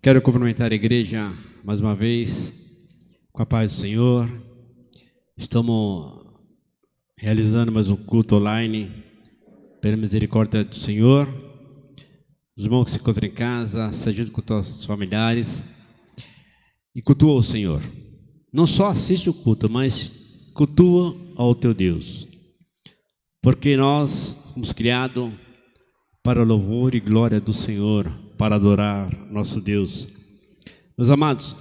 Quero cumprimentar a igreja mais uma vez, com a paz do Senhor. Estamos realizando mais um culto online, pela misericórdia do Senhor. Os irmãos que se encontram em casa, se ajudem com os seus familiares e cultua o Senhor. Não só assiste o culto, mas cultua ao teu Deus. Porque nós fomos criados para o louvor e glória do Senhor, para adorar nosso Deus. Meus amados,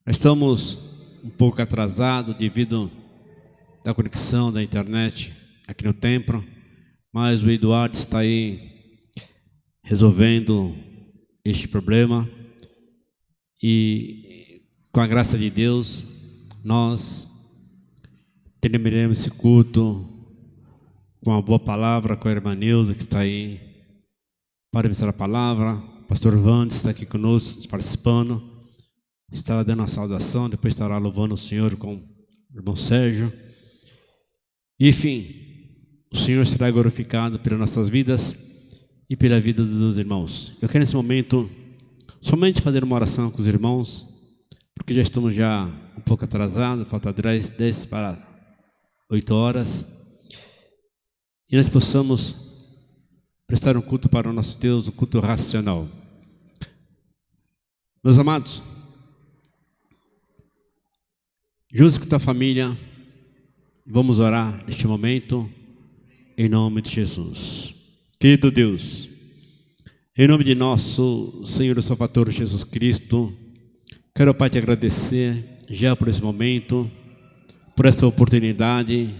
estamos um pouco atrasados devido à conexão da internet aqui no templo, mas o Eduardo está aí resolvendo este problema e com a graça de Deus nós terminaremos esse culto com uma boa palavra com a irmã Neuza que está aí para ministrar a palavra. O pastor Vandes está aqui conosco, participando, estará dando uma saudação, depois estará louvando o Senhor com o irmão Sérgio. Enfim, o Senhor será glorificado pelas nossas vidas e pela vida dos irmãos. Eu quero nesse momento somente fazer uma oração com os irmãos, porque já estamos um pouco atrasados, falta 10 para 8 horas, e nós possamos prestar um culto para o nosso Deus, um culto racional. Meus amados, juntos com a tua família, vamos orar neste momento, em nome de Jesus. Querido Deus, em nome de nosso Senhor e Salvador Jesus Cristo, quero, Pai, te agradecer já por esse momento, por esta oportunidade,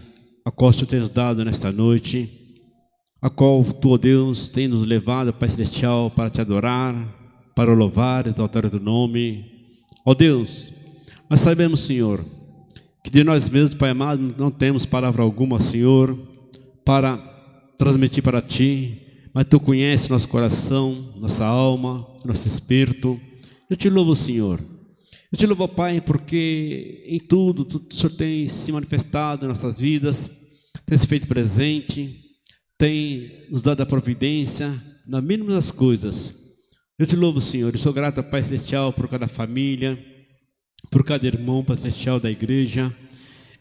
a qual tu tens dado nesta noite, a qual tu, ó Deus, tem nos levado, Pai Celestial, para te adorar, para louvar, exaltar o teu nome. Ó Deus, nós sabemos, Senhor, que de nós mesmos, Pai amado, não temos palavra alguma, Senhor, para transmitir para ti, mas tu conheces nosso coração, nossa alma, nosso espírito. Eu te louvo, Senhor. Eu te louvo, Pai, porque em tudo o Senhor tem se manifestado em nossas vidas, tem se feito presente, tem nos dado a providência na mínima das coisas. Eu te louvo, Senhor, e sou grato, Pai Celestial, por cada família, por cada irmão, Pai Celestial, da igreja,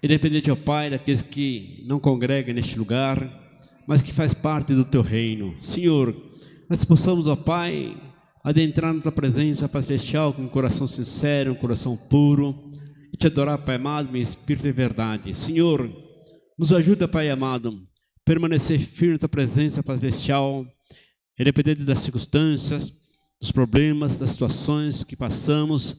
independente, ó Pai, daqueles que não congregam neste lugar, mas que faz parte do teu reino. Senhor, nós possamos, ó Pai, adentrar na tua presença, Pai Celestial, com um coração sincero, um coração puro, e te adorar, Pai amado, em espírito e verdade. Senhor, nos ajuda, Pai amado, permanecer firme na tua presença, Pai Celestial, independente das circunstâncias, dos problemas, das situações que passamos,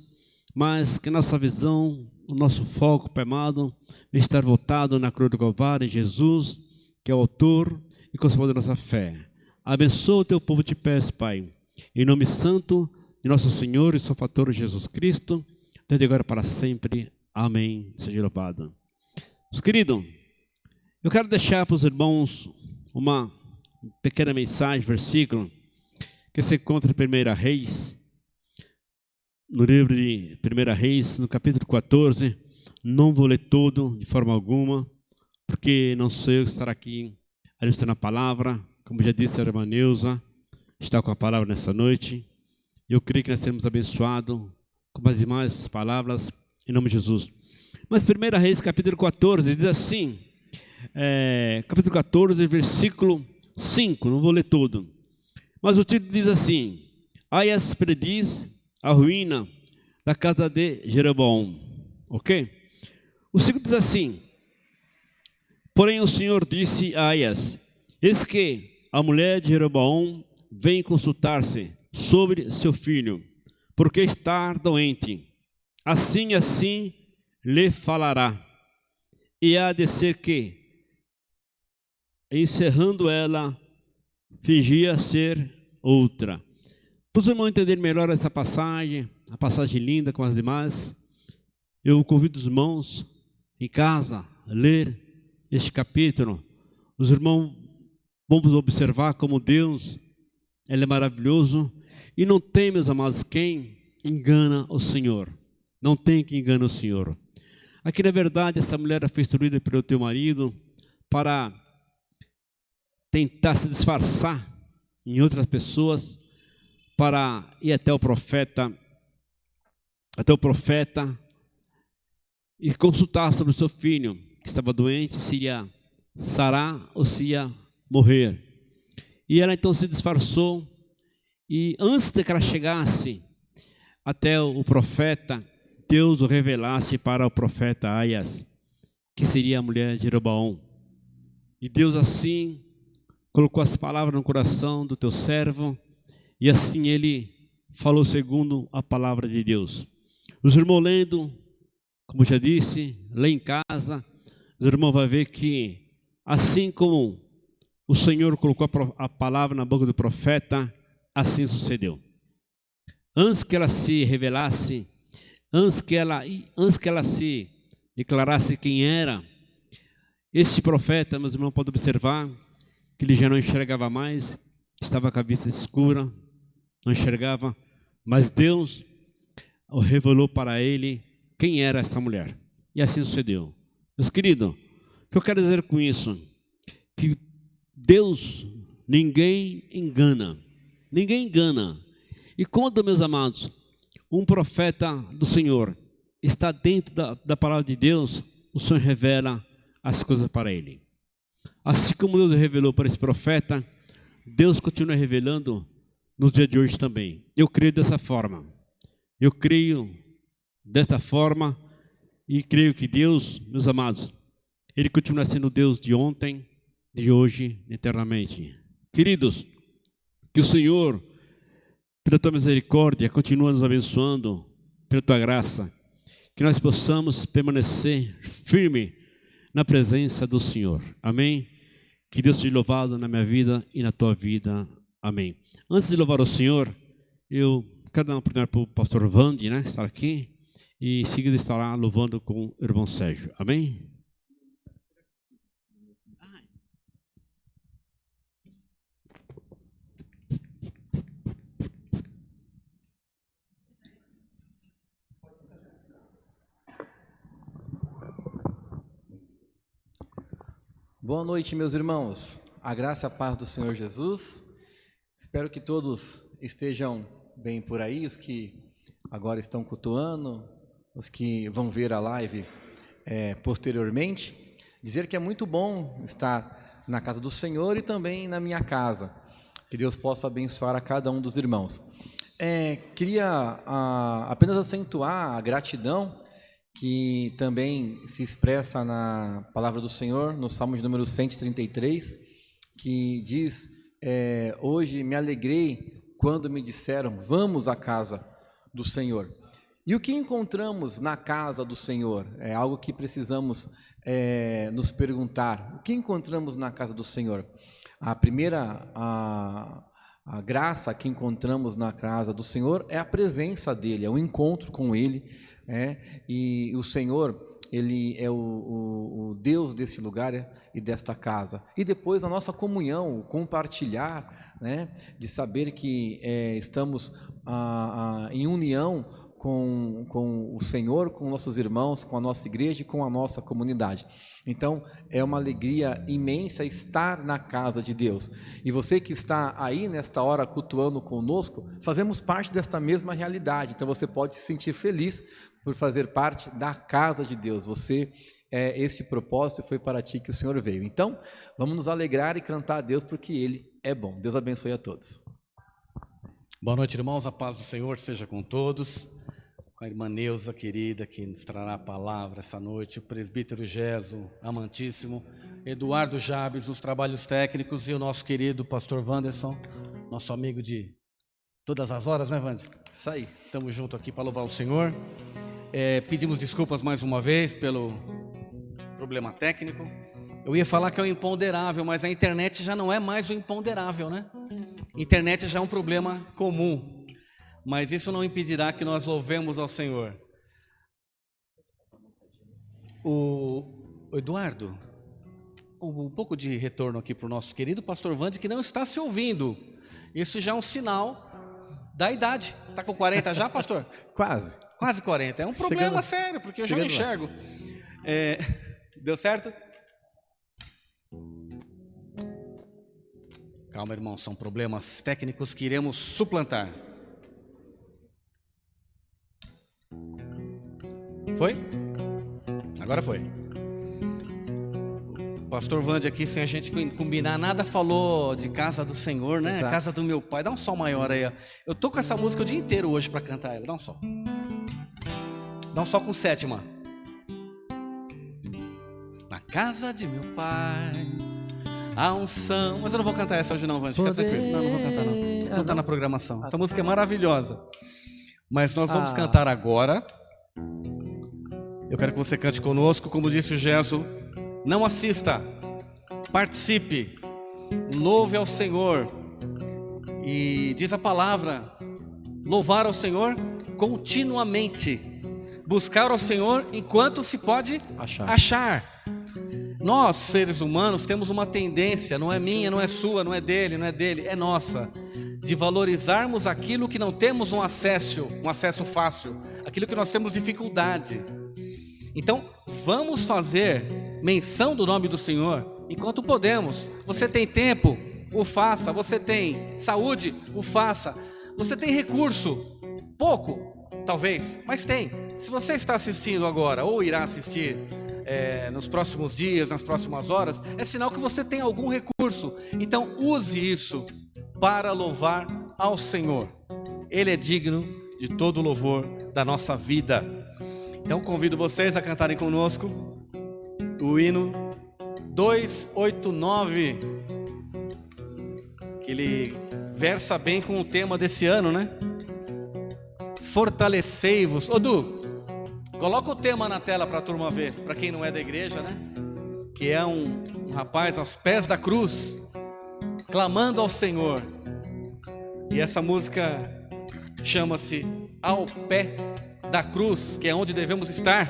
mas que nossa visão, o nosso foco, Pai amado, venha estar voltado na cruz do Calvário, em Jesus, que é o autor e consumador da nossa fé. Abençoa o teu povo, te peço, Pai, em nome santo de nosso Senhor e Salvador Jesus Cristo, desde agora para sempre. Amém. Seja louvado. Meus queridos, eu quero deixar para os irmãos uma pequena mensagem, versículo, que se encontra em 1 Reis, no livro de 1 Reis, no capítulo 14. Não vou ler todo de forma alguma, porque não sei eu estar aqui administrando a palavra. Como já disse a irmã Neuza, está com a palavra nessa noite. Eu creio que nós seremos abençoados com as demais palavras, em nome de Jesus. Mas 1 Reis, capítulo 14, diz assim, capítulo 14, versículo 5, não vou ler todo. Mas o título diz assim: Aias prediz a ruína da casa de Jeroboão. Ok? O 5 diz assim: Porém o Senhor disse a Aias: Eis que a mulher de Jeroboão vem consultar-se sobre seu filho, porque está doente. Assim lhe falará. E há de ser que, encerrando ela, fingia ser outra. Para os irmãos entenderem melhor essa passagem, a passagem linda com as demais, eu convido os irmãos em casa a ler este capítulo. Os irmãos vamos observar como Deus, Ele é maravilhoso, e não tem, meus amados, quem engana o Senhor. Não tem quem engana o Senhor. Aqui, na verdade, essa mulher foi instruída pelo teu marido para tentar se disfarçar em outras pessoas, para ir até o profeta e consultar sobre o seu filho, que estava doente, se ia sarar ou se ia morrer. E ela então se disfarçou, e antes de que ela chegasse até o profeta, Deus o revelasse para o profeta Aias, que seria a mulher de Jeroboão. E Deus assim colocou as palavras no coração do teu servo, e assim ele falou segundo a palavra de Deus. Os irmãos lendo, como já disse, lê em casa, os irmãos vão ver que assim como o Senhor colocou a palavra na boca do profeta, assim sucedeu. Antes que ela se revelasse, antes que ela se declarasse quem era, este profeta, meus irmãos, podem observar que ele já não enxergava mais, estava com a vista escura, não enxergava, mas Deus o revelou para ele quem era essa mulher. E assim sucedeu. Meus queridos, o que eu quero dizer com isso? Que Deus, ninguém engana. Ninguém engana. E quando, meus amados, um profeta do Senhor está dentro da palavra de Deus, o Senhor revela as coisas para ele. Assim como Deus revelou para esse profeta, Deus continua revelando nos dias de hoje também. Eu creio dessa forma. Eu creio desta forma e creio que Deus, meus amados, Ele continua sendo Deus de ontem, de hoje, eternamente. Queridos, que o Senhor, pela tua misericórdia, continue nos abençoando, pela tua graça, que nós possamos permanecer firme na presença do Senhor. Amém? Que Deus seja louvado na minha vida e na tua vida. Amém. Antes de louvar o Senhor, eu quero dar uma oportunidade para o pastor Vande, né, estar aqui, e em seguida estará louvando com o irmão Sérgio. Amém? Boa noite, meus irmãos. A graça e a paz do Senhor Jesus. Espero que todos estejam bem por aí, os que agora estão cultuando, os que vão ver a live posteriormente. Dizer que é muito bom estar na casa do Senhor e também na minha casa. Que Deus possa abençoar a cada um dos irmãos. Queria apenas acentuar a gratidão que também se expressa na palavra do Senhor, no Salmo de número 133, que diz, hoje me alegrei quando me disseram, vamos à casa do Senhor. E o que encontramos na casa do Senhor? É algo que precisamos nos perguntar. O que encontramos na casa do Senhor? A primeira a graça que encontramos na casa do Senhor é a presença dEle, é o encontro com Ele. E o Senhor, Ele é o Deus desse lugar e desta casa. E depois a nossa comunhão, o compartilhar, de saber que estamos em união com o Senhor, com nossos irmãos, com a nossa igreja e com a nossa comunidade. Então, é uma alegria imensa estar na casa de Deus. E você que está aí nesta hora cultuando conosco, fazemos parte desta mesma realidade. Então, você pode se sentir feliz por fazer parte da casa de Deus. Este propósito foi para ti que o Senhor veio. Então, vamos nos alegrar e cantar a Deus porque Ele é bom. Deus abençoe a todos. Boa noite, irmãos. A paz do Senhor seja com todos. Com a irmã Neuza, querida, que nos trará a palavra essa noite, o presbítero Geso, amantíssimo, Eduardo Jabes, os trabalhos técnicos, e o nosso querido pastor Wanderson, nosso amigo de todas as horas, né, Wander? Isso aí. Estamos juntos aqui para louvar o Senhor. Pedimos desculpas mais uma vez pelo problema técnico. Eu ia falar que é o imponderável, mas a internet já não é mais o imponderável, né? Internet já é um problema comum. Mas isso não impedirá que nós louvemos ao Senhor. O Eduardo, um pouco de retorno aqui para o nosso querido pastor Wander, que não está se ouvindo. Isso já é um sinal da idade. Está com 40 já, pastor? Quase 40. É um problema sério, porque eu já não enxergo. Deu certo? Calma, irmão, são problemas técnicos que iremos suplantar. Foi? Agora foi. O pastor Wander aqui, sem a gente combinar nada, falou de casa do Senhor, né? Exato. Casa do meu pai. Dá um sol maior aí, ó. Eu tô com essa música o dia inteiro hoje para cantar ela. Dá um sol. Dá um sol com sétima. Na casa de meu pai, a unção. Mas eu não vou cantar essa hoje não, Wander. Fica tranquilo. Não vou cantar não. Não tá na programação. Essa música é maravilhosa. Mas nós vamos cantar agora. Eu quero que você cante conosco, como disse o Geso. Não assista, participe, louve ao Senhor. E diz a palavra, louvar ao Senhor continuamente. Buscar ao Senhor enquanto se pode achar. Nós, seres humanos, temos uma tendência, não é minha, não é sua, não é dele, é nossa, de valorizarmos aquilo que não temos um acesso fácil, aquilo que nós temos dificuldade. Então, vamos fazer menção do nome do Senhor enquanto podemos. Você tem tempo, o faça. Você tem saúde, o faça. Você tem recurso, pouco, talvez, mas tem. Se você está assistindo agora ou irá assistir nos próximos dias, nas próximas horas, é sinal que você tem algum recurso. Então, use isso para louvar ao Senhor. Ele é digno de todo louvor da nossa vida. Então convido vocês a cantarem conosco o hino 289, que ele versa bem com o tema desse ano, né? Fortalecei-vos. Ô Du, coloca o tema na tela para a turma ver, para quem não é da igreja, né? Que é um rapaz aos pés da cruz, clamando ao Senhor. E essa música chama-se Ao Pé da Cruz, que é onde devemos estar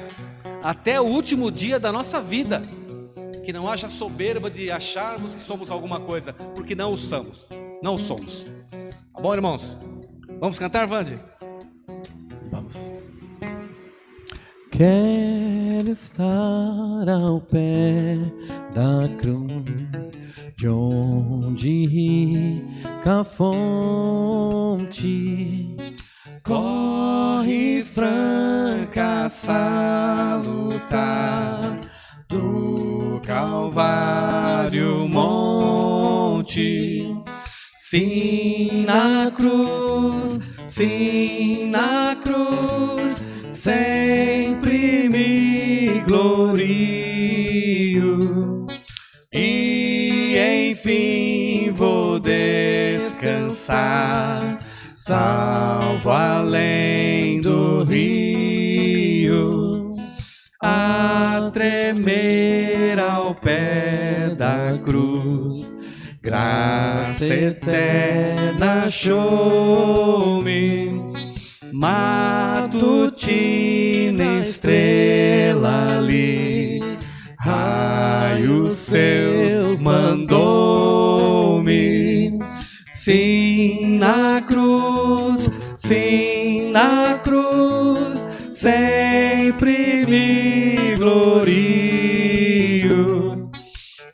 até o último dia da nossa vida. Que não haja soberba de acharmos que somos alguma coisa, porque não o somos. Não o somos. Tá bom, irmãos? Vamos cantar, Wander? Vamos. Quero estar ao pé da cruz, de onde rica fonte corre franca salutar do Calvário monte. Sim, na cruz, sempre me glorio e enfim vou descansar, salvo além do rio. gemer ao pé da cruz. Graça eterna achou-me, matutina estrela ali, raios seus mandou-me. Sim, na cruz, sempre me glorio,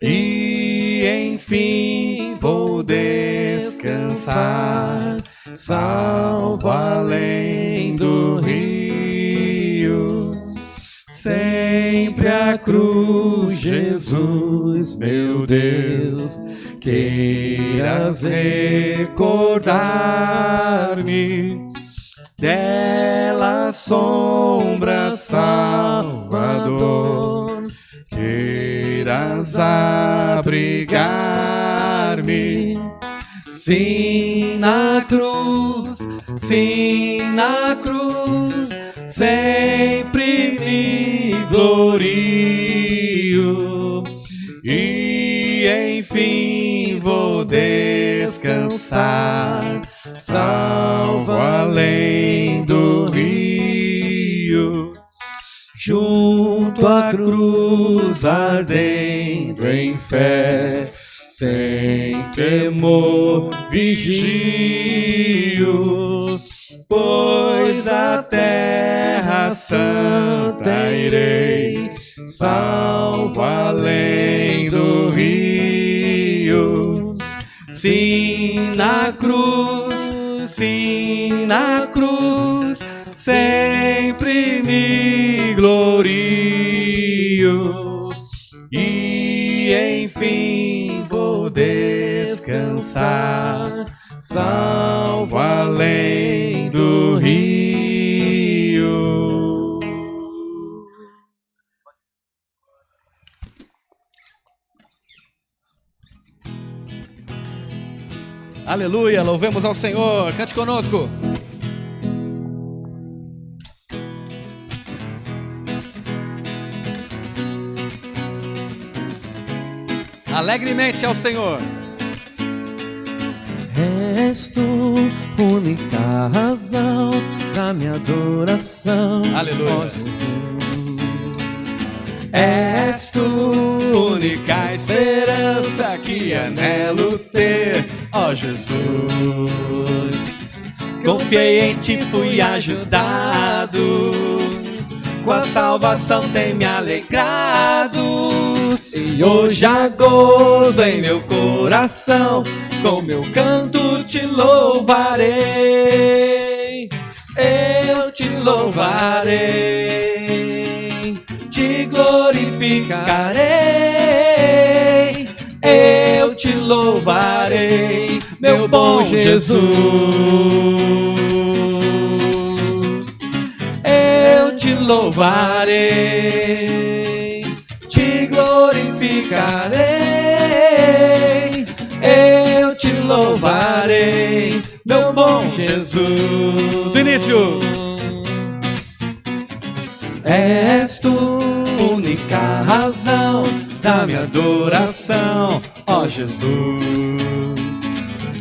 e enfim vou descansar, salvo além do rio. Sempre a cruz, Jesus, meu Deus, queiras recordar-me dela sombra, Salvador, queiras abrigar-me. Sim, na cruz, sempre me glorio, e enfim vou descansar, salvo além do rio. Junto à cruz ardendo em fé, sem temor vigio, pois a terra santa irei, salvo além do rio. Sim, na cruz, sempre me glorio, e enfim vou descansar, salvo além do rio. Aleluia, louvemos ao Senhor. Cante conosco. Alegremente ao Senhor. És tu, única razão da minha adoração. Aleluia. Ó Jesus. És tu, única esperança que anelo ter, ó Jesus. Confiei em ti, fui ajudado, com a salvação tem me alegrado, e hoje há gozo em meu coração, com meu canto te louvarei. Eu te louvarei, te glorificarei. Eu te louvarei, meu bom Jesus. Eu te louvarei, te glorificarei. Eu te louvarei, meu bom Jesus. Vinícius. És tu, única razão da minha adoração, ó Jesus.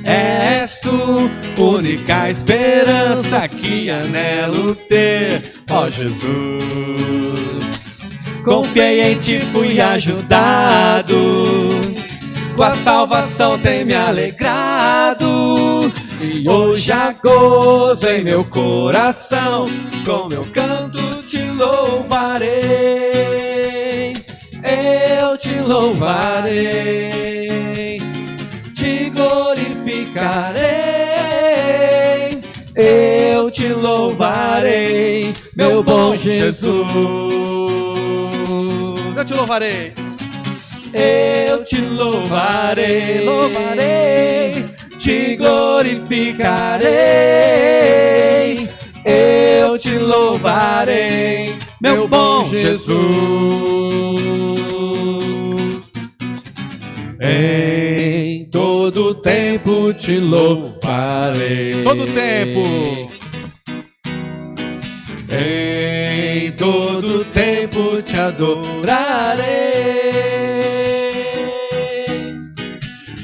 És tu, única esperança que anelo ter, ó Jesus. Confiei em ti, fui ajudado, com a salvação tem me alegrado, e hoje há gozo em meu coração, com meu canto te louvarei. Eu te louvarei, te glorificarei. Eu te louvarei, meu bom Jesus. Eu te louvarei. Eu te louvarei, louvarei, te glorificarei. Eu te louvarei, meu bom Jesus. Em todo tempo te louvarei. Todo tempo. Em todo tempo te te adorarei.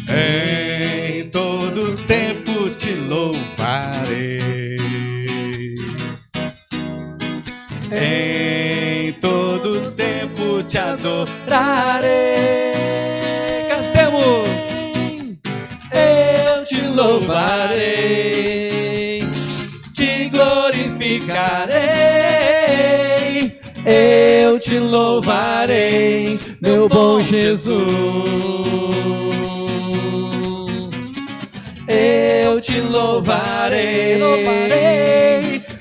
Em todo tempo te louvarei. Em todo tempo te adorarei. Cantemos! Eu te louvarei, te glorificarei. Eu te louvarei, meu bom Jesus. Eu te louvarei,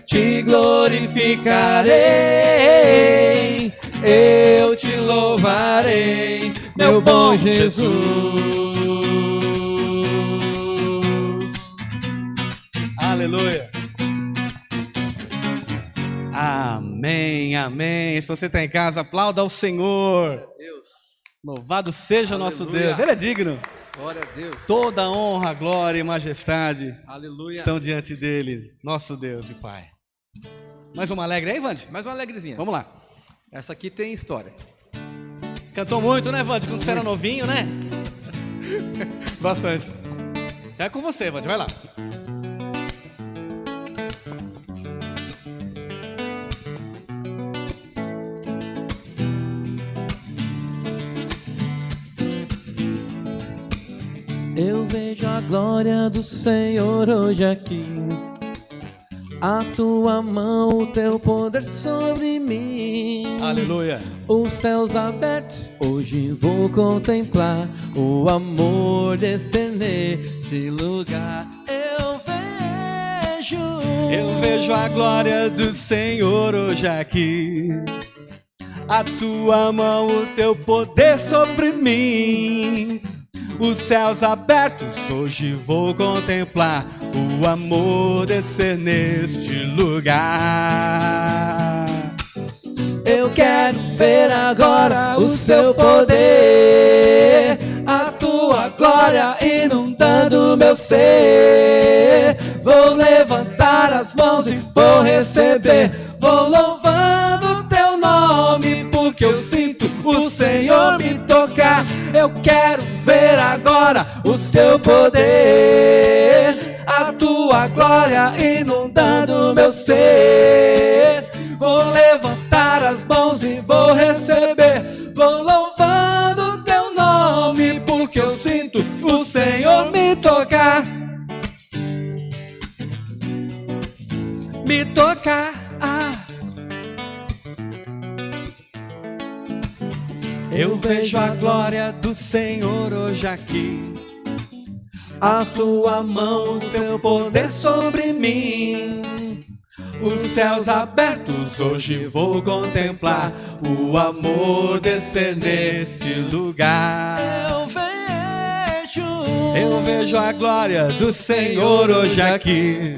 te glorificarei. Eu te louvarei, meu bom Jesus. Aleluia. Amém, amém. Se você está em casa, aplauda ao Senhor. Deus. Louvado seja o nosso Aleluia. Deus. Ele é digno. Glória a Deus. Toda honra, glória e majestade Aleluia. estão diante dele, nosso Deus e Pai. Mais uma alegre aí, Vande? Mais uma alegrezinha. Vamos lá. Essa aqui tem história. Cantou muito, né, Vande? Quando você era novinho, né? Bastante. É com você, Vande. Vai lá. Eu vejo a glória do Senhor hoje aqui. A tua mão, o teu poder sobre mim. Aleluia. Os céus abertos, hoje vou contemplar o amor descer neste lugar. Eu vejo a glória do Senhor hoje aqui. A tua mão, o teu poder sobre mim. Os céus abertos, hoje vou contemplar o amor descer neste lugar. Eu quero ver agora o seu poder, a tua glória inundando meu ser. Vou levantar as mãos e vou receber. Vou louvando teu nome, porque eu sinto o Senhor me tocar. Eu quero ver agora o seu poder, a tua glória inundando meu ser. Vou levantar as mãos e vou receber. Vou louvando teu nome, porque eu sinto o Senhor me tocar. Me tocar. Eu vejo a glória do Senhor hoje aqui. A tua mão, o teu poder sobre mim. Os céus abertos, hoje vou contemplar o amor descer neste lugar. Eu vejo a glória do Senhor hoje aqui.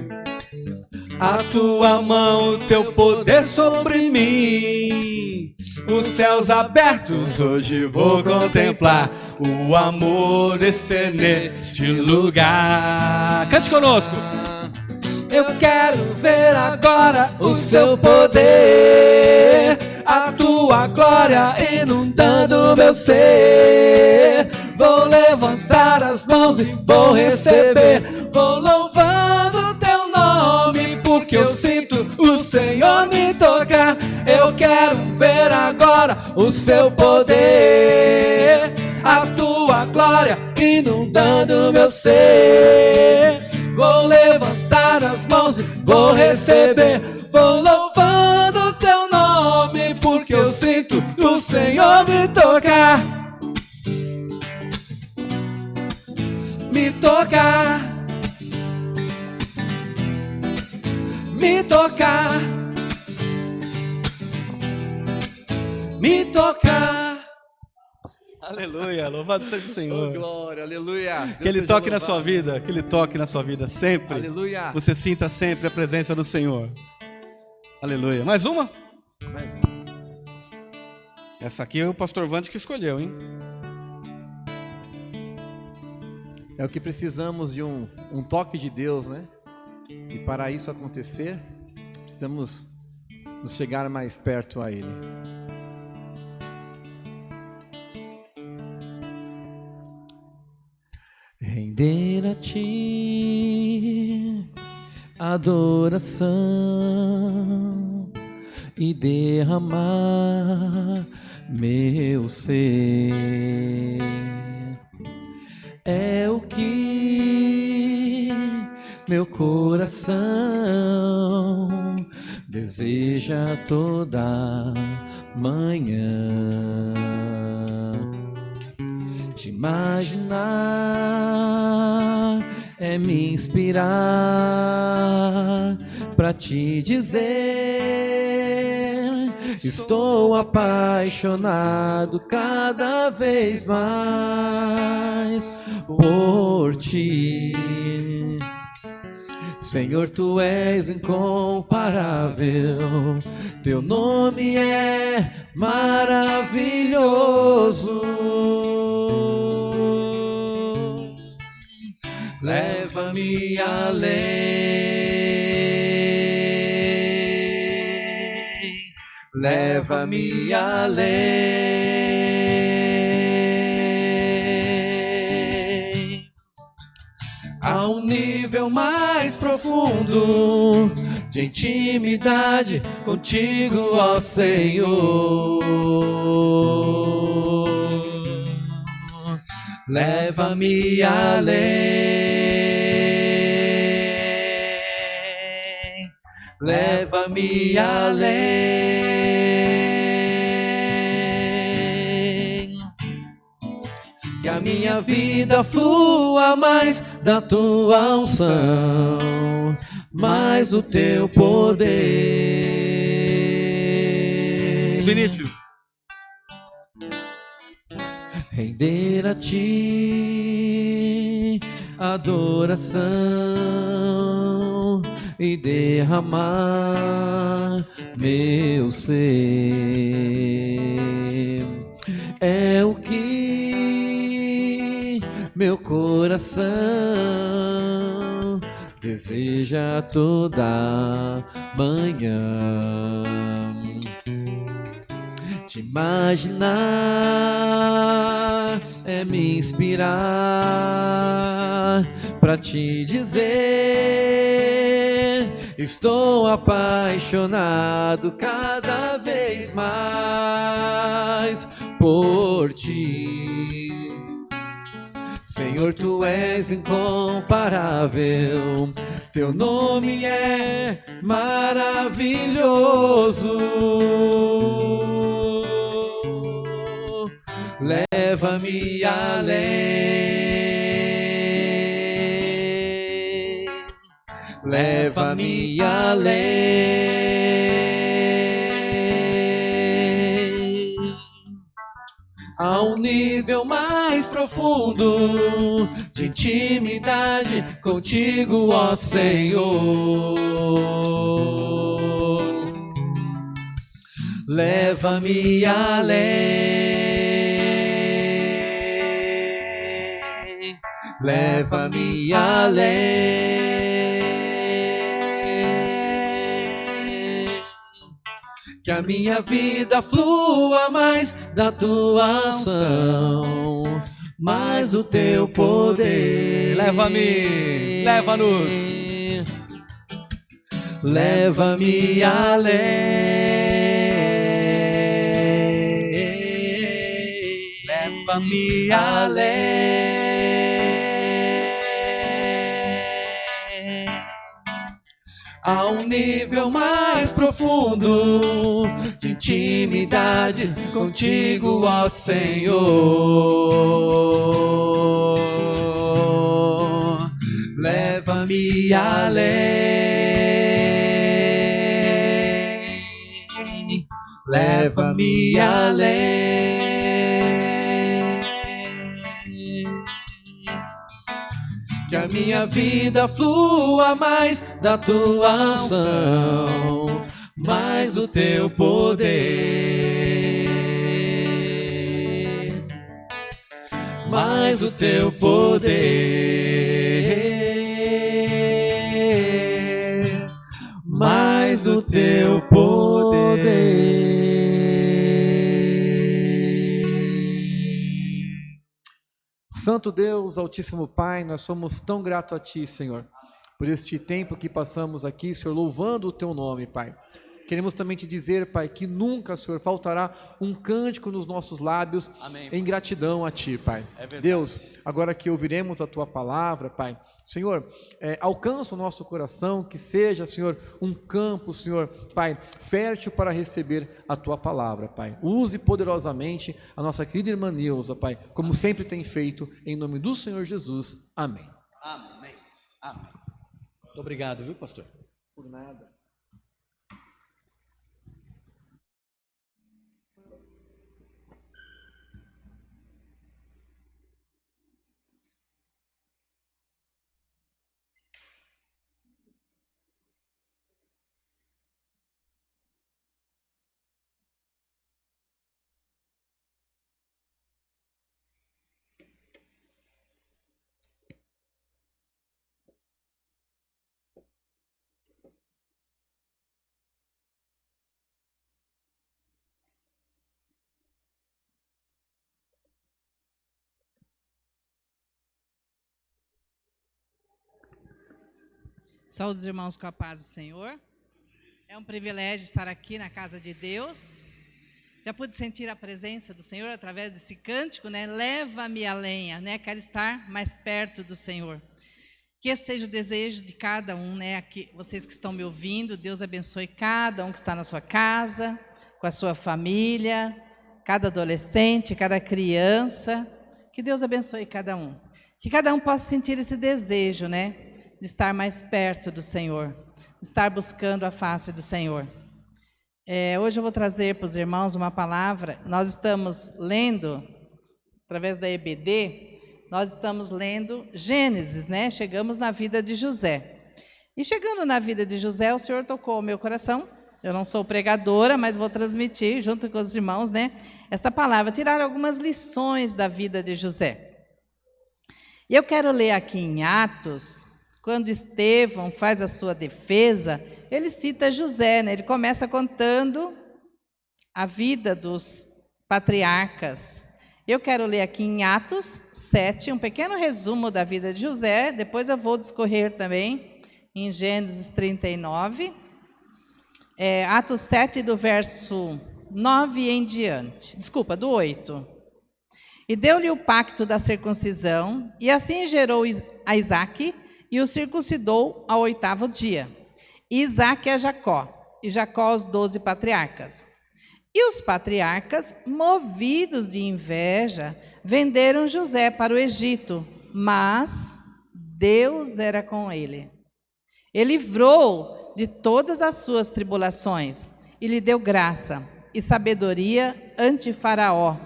A tua mão, o teu poder sobre mim. Os céus abertos, hoje vou contemplar o amor descer neste lugar. Cante conosco. Eu quero ver agora o seu poder, a tua glória inundando meu ser. Vou levantar as mãos e vou receber. Vou louvando teu nome, porque eu sinto o Senhor me tocar. Eu quero ver agora o seu poder, a tua glória inundando meu ser. Vou levantar as mãos e vou receber. Vou louvando teu nome, porque eu sinto o Senhor me tocar. Me tocar. Me tocar. Me tocar. Aleluia, louvado seja o Senhor. Oh, glória, aleluia. Que Ele toque na sua vida, que Ele toque na sua vida sempre. Aleluia. Você sinta sempre a presença do Senhor. Aleluia. Mais uma? Mais Essa aqui é o pastor Vande que escolheu, hein? É o que precisamos de um toque de Deus, né? E para isso acontecer, precisamos nos chegar mais perto a Ele. render a ti adoração e derramar meu ser. É o que meu coração deseja toda manhã. Te imaginar é me inspirar pra te dizer: estou apaixonado cada vez mais por ti. Senhor, tu és incomparável, teu nome é maravilhoso. Leva-me além, leva-me além, a um nível mais profundo de intimidade contigo, ó Senhor. Leva-me além, leva-me além, que a minha vida flua mais da tua unção, mais do teu poder. Vinícius. Render a ti adoração e derramar meu ser. É o que meu coração deseja toda manhã. Te imaginar é me inspirar pra te dizer: estou apaixonado cada vez mais por ti. Senhor, tu és incomparável, teu nome é maravilhoso. Leva-me além, leva-me além, a um nível mais profundo de intimidade contigo, ó Senhor. Leva-me além, leva-me além, que a minha vida flua mais da tua unção, mais do teu poder. Leva-me, leva-nos. Leva-me além, leva-me além, a um nível mais profundo de intimidade contigo, ó Senhor. Leva-me além, leva-me além, que a minha vida flua mais da tua unção, mais do teu poder, mais do teu poder, mais do teu poder. Santo Deus, Altíssimo Pai, nós somos tão gratos a Ti, Senhor, por este tempo que passamos aqui, Senhor, louvando o Teu nome, Pai. Queremos também Te dizer, Pai, que nunca, Senhor, faltará um cântico nos nossos lábios. Amém, em gratidão a Ti, Pai. É verdade. Deus, agora que ouviremos a Tua palavra, Pai, Senhor, alcança o nosso coração, que seja, Senhor, um campo, Senhor, Pai, fértil para receber a Tua palavra, Pai. Use poderosamente a nossa querida irmã Neuza, Pai, como sempre tem feito, em nome do Senhor Jesus. Amém. Amém. Amém. Muito obrigado, viu, pastor? Por nada. Saúde os irmãos com a paz do Senhor. É um privilégio estar aqui na casa de Deus. Já pude sentir a presença do Senhor através desse cântico, né? Leva-me a lenha, né? Quero estar mais perto do Senhor. Que esse seja o desejo de cada um, né? Aqui, vocês que estão me ouvindo, Deus abençoe cada um que está na sua casa, com a sua família, cada adolescente, cada criança. Que Deus abençoe cada um. Que cada um possa sentir esse desejo, né? De estar mais perto do Senhor, de estar buscando a face do Senhor. Hoje eu vou trazer para os irmãos uma palavra. Nós estamos lendo, através da EBD, nós estamos lendo Gênesis, né? Chegamos na vida de José. E chegando na vida de José, o Senhor tocou o meu coração. Eu não sou pregadora, mas vou transmitir, junto com os irmãos, né? Esta palavra, tirar algumas lições da vida de José. E eu quero ler aqui em Atos. Quando Estevão faz a sua defesa, ele cita José, né? Ele começa contando a vida dos patriarcas. Eu quero ler aqui em Atos 7, um pequeno resumo da vida de José, depois eu vou discorrer também em Gênesis 39. Atos 7, do verso 9 em diante. Desculpa, do 8. E deu-lhe o pacto da circuncisão, e assim gerou a Isaque, e o circuncidou ao 8º dia. E Isaque a Jacó, e Jacó aos 12 patriarcas. E os patriarcas, movidos de inveja, venderam José para o Egito, mas Deus era com ele. Ele livrou de todas as suas tribulações, e lhe deu graça e sabedoria ante Faraó,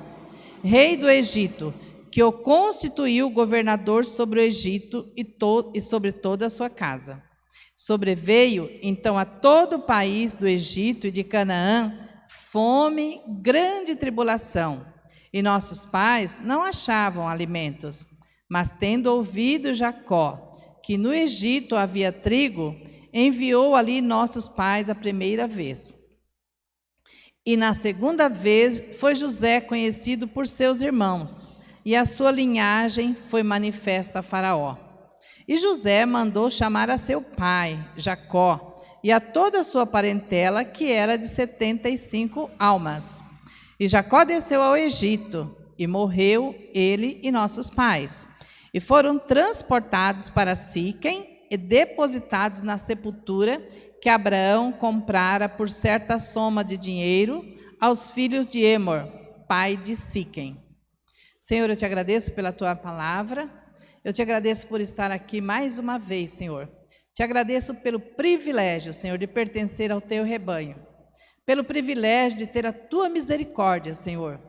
rei do Egito, que o constituiu governador sobre o Egito e sobre toda a sua casa. Sobreveio, então, a todo o país do Egito e de Canaã fome, grande tribulação, e nossos pais não achavam alimentos. Mas tendo ouvido Jacó que no Egito havia trigo, enviou ali nossos pais a primeira vez. E na segunda vez foi José conhecido por seus irmãos, e a sua linhagem foi manifesta a Faraó. E José mandou chamar a seu pai, Jacó, e a toda a sua parentela, que era de 75 almas. E Jacó desceu ao Egito, e morreu ele e nossos pais. E foram transportados para Siquém e depositados na sepultura que Abraão comprara por certa soma de dinheiro aos filhos de Emor, pai de Siquém. Senhor, eu te agradeço pela tua palavra, eu te agradeço por estar aqui mais uma vez, Senhor. Te agradeço pelo privilégio, Senhor, de pertencer ao teu rebanho, pelo privilégio de ter a tua misericórdia, Senhor.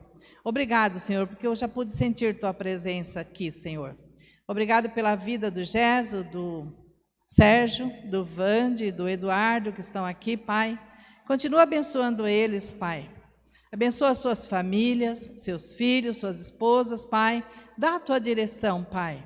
Obrigado, Senhor, porque eu já pude sentir tua presença aqui, Senhor. Obrigado pela vida do Gesso, do Sérgio, do Vande, do Eduardo, que estão aqui, Pai. Continua abençoando eles, Pai. Abençoa as suas famílias, seus filhos, suas esposas, Pai. Dá a tua direção, Pai.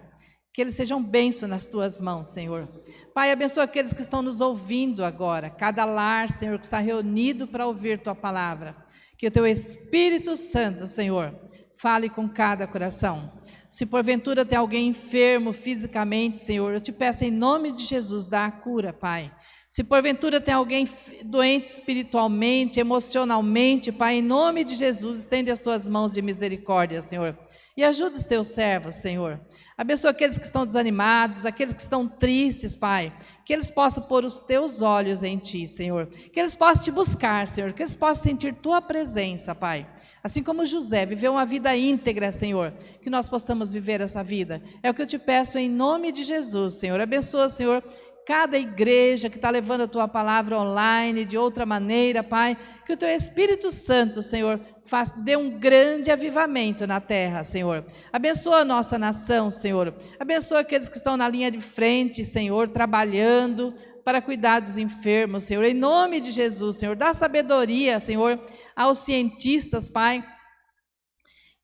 Que eles sejam bênçãos nas tuas mãos, Senhor. Pai, abençoa aqueles que estão nos ouvindo agora. Cada lar, Senhor, que está reunido para ouvir tua palavra. Que o teu Espírito Santo, Senhor, fale com cada coração. Se porventura tem alguém enfermo fisicamente, Senhor, eu te peço em nome de Jesus, dá a cura, Pai. Se porventura tem alguém doente espiritualmente, emocionalmente, Pai, em nome de Jesus, estende as tuas mãos de misericórdia, Senhor. E ajuda os teus servos, Senhor. Abençoa aqueles que estão desanimados, aqueles que estão tristes, Pai. Que eles possam pôr os teus olhos em Ti, Senhor. Que eles possam Te buscar, Senhor. Que eles possam sentir Tua presença, Pai. Assim como José viveu uma vida íntegra, Senhor. Que nós possamos viver essa vida. É o que eu Te peço em nome de Jesus, Senhor. Abençoa, Senhor, cada igreja que está levando a Tua palavra online, de outra maneira, Pai, que o Teu Espírito Santo, Senhor, dê um grande avivamento na terra, Senhor. Abençoa a nossa nação, Senhor. Abençoa aqueles que estão na linha de frente, Senhor, trabalhando para cuidar dos enfermos, Senhor. Em nome de Jesus, Senhor, dá sabedoria, Senhor, aos cientistas, Pai.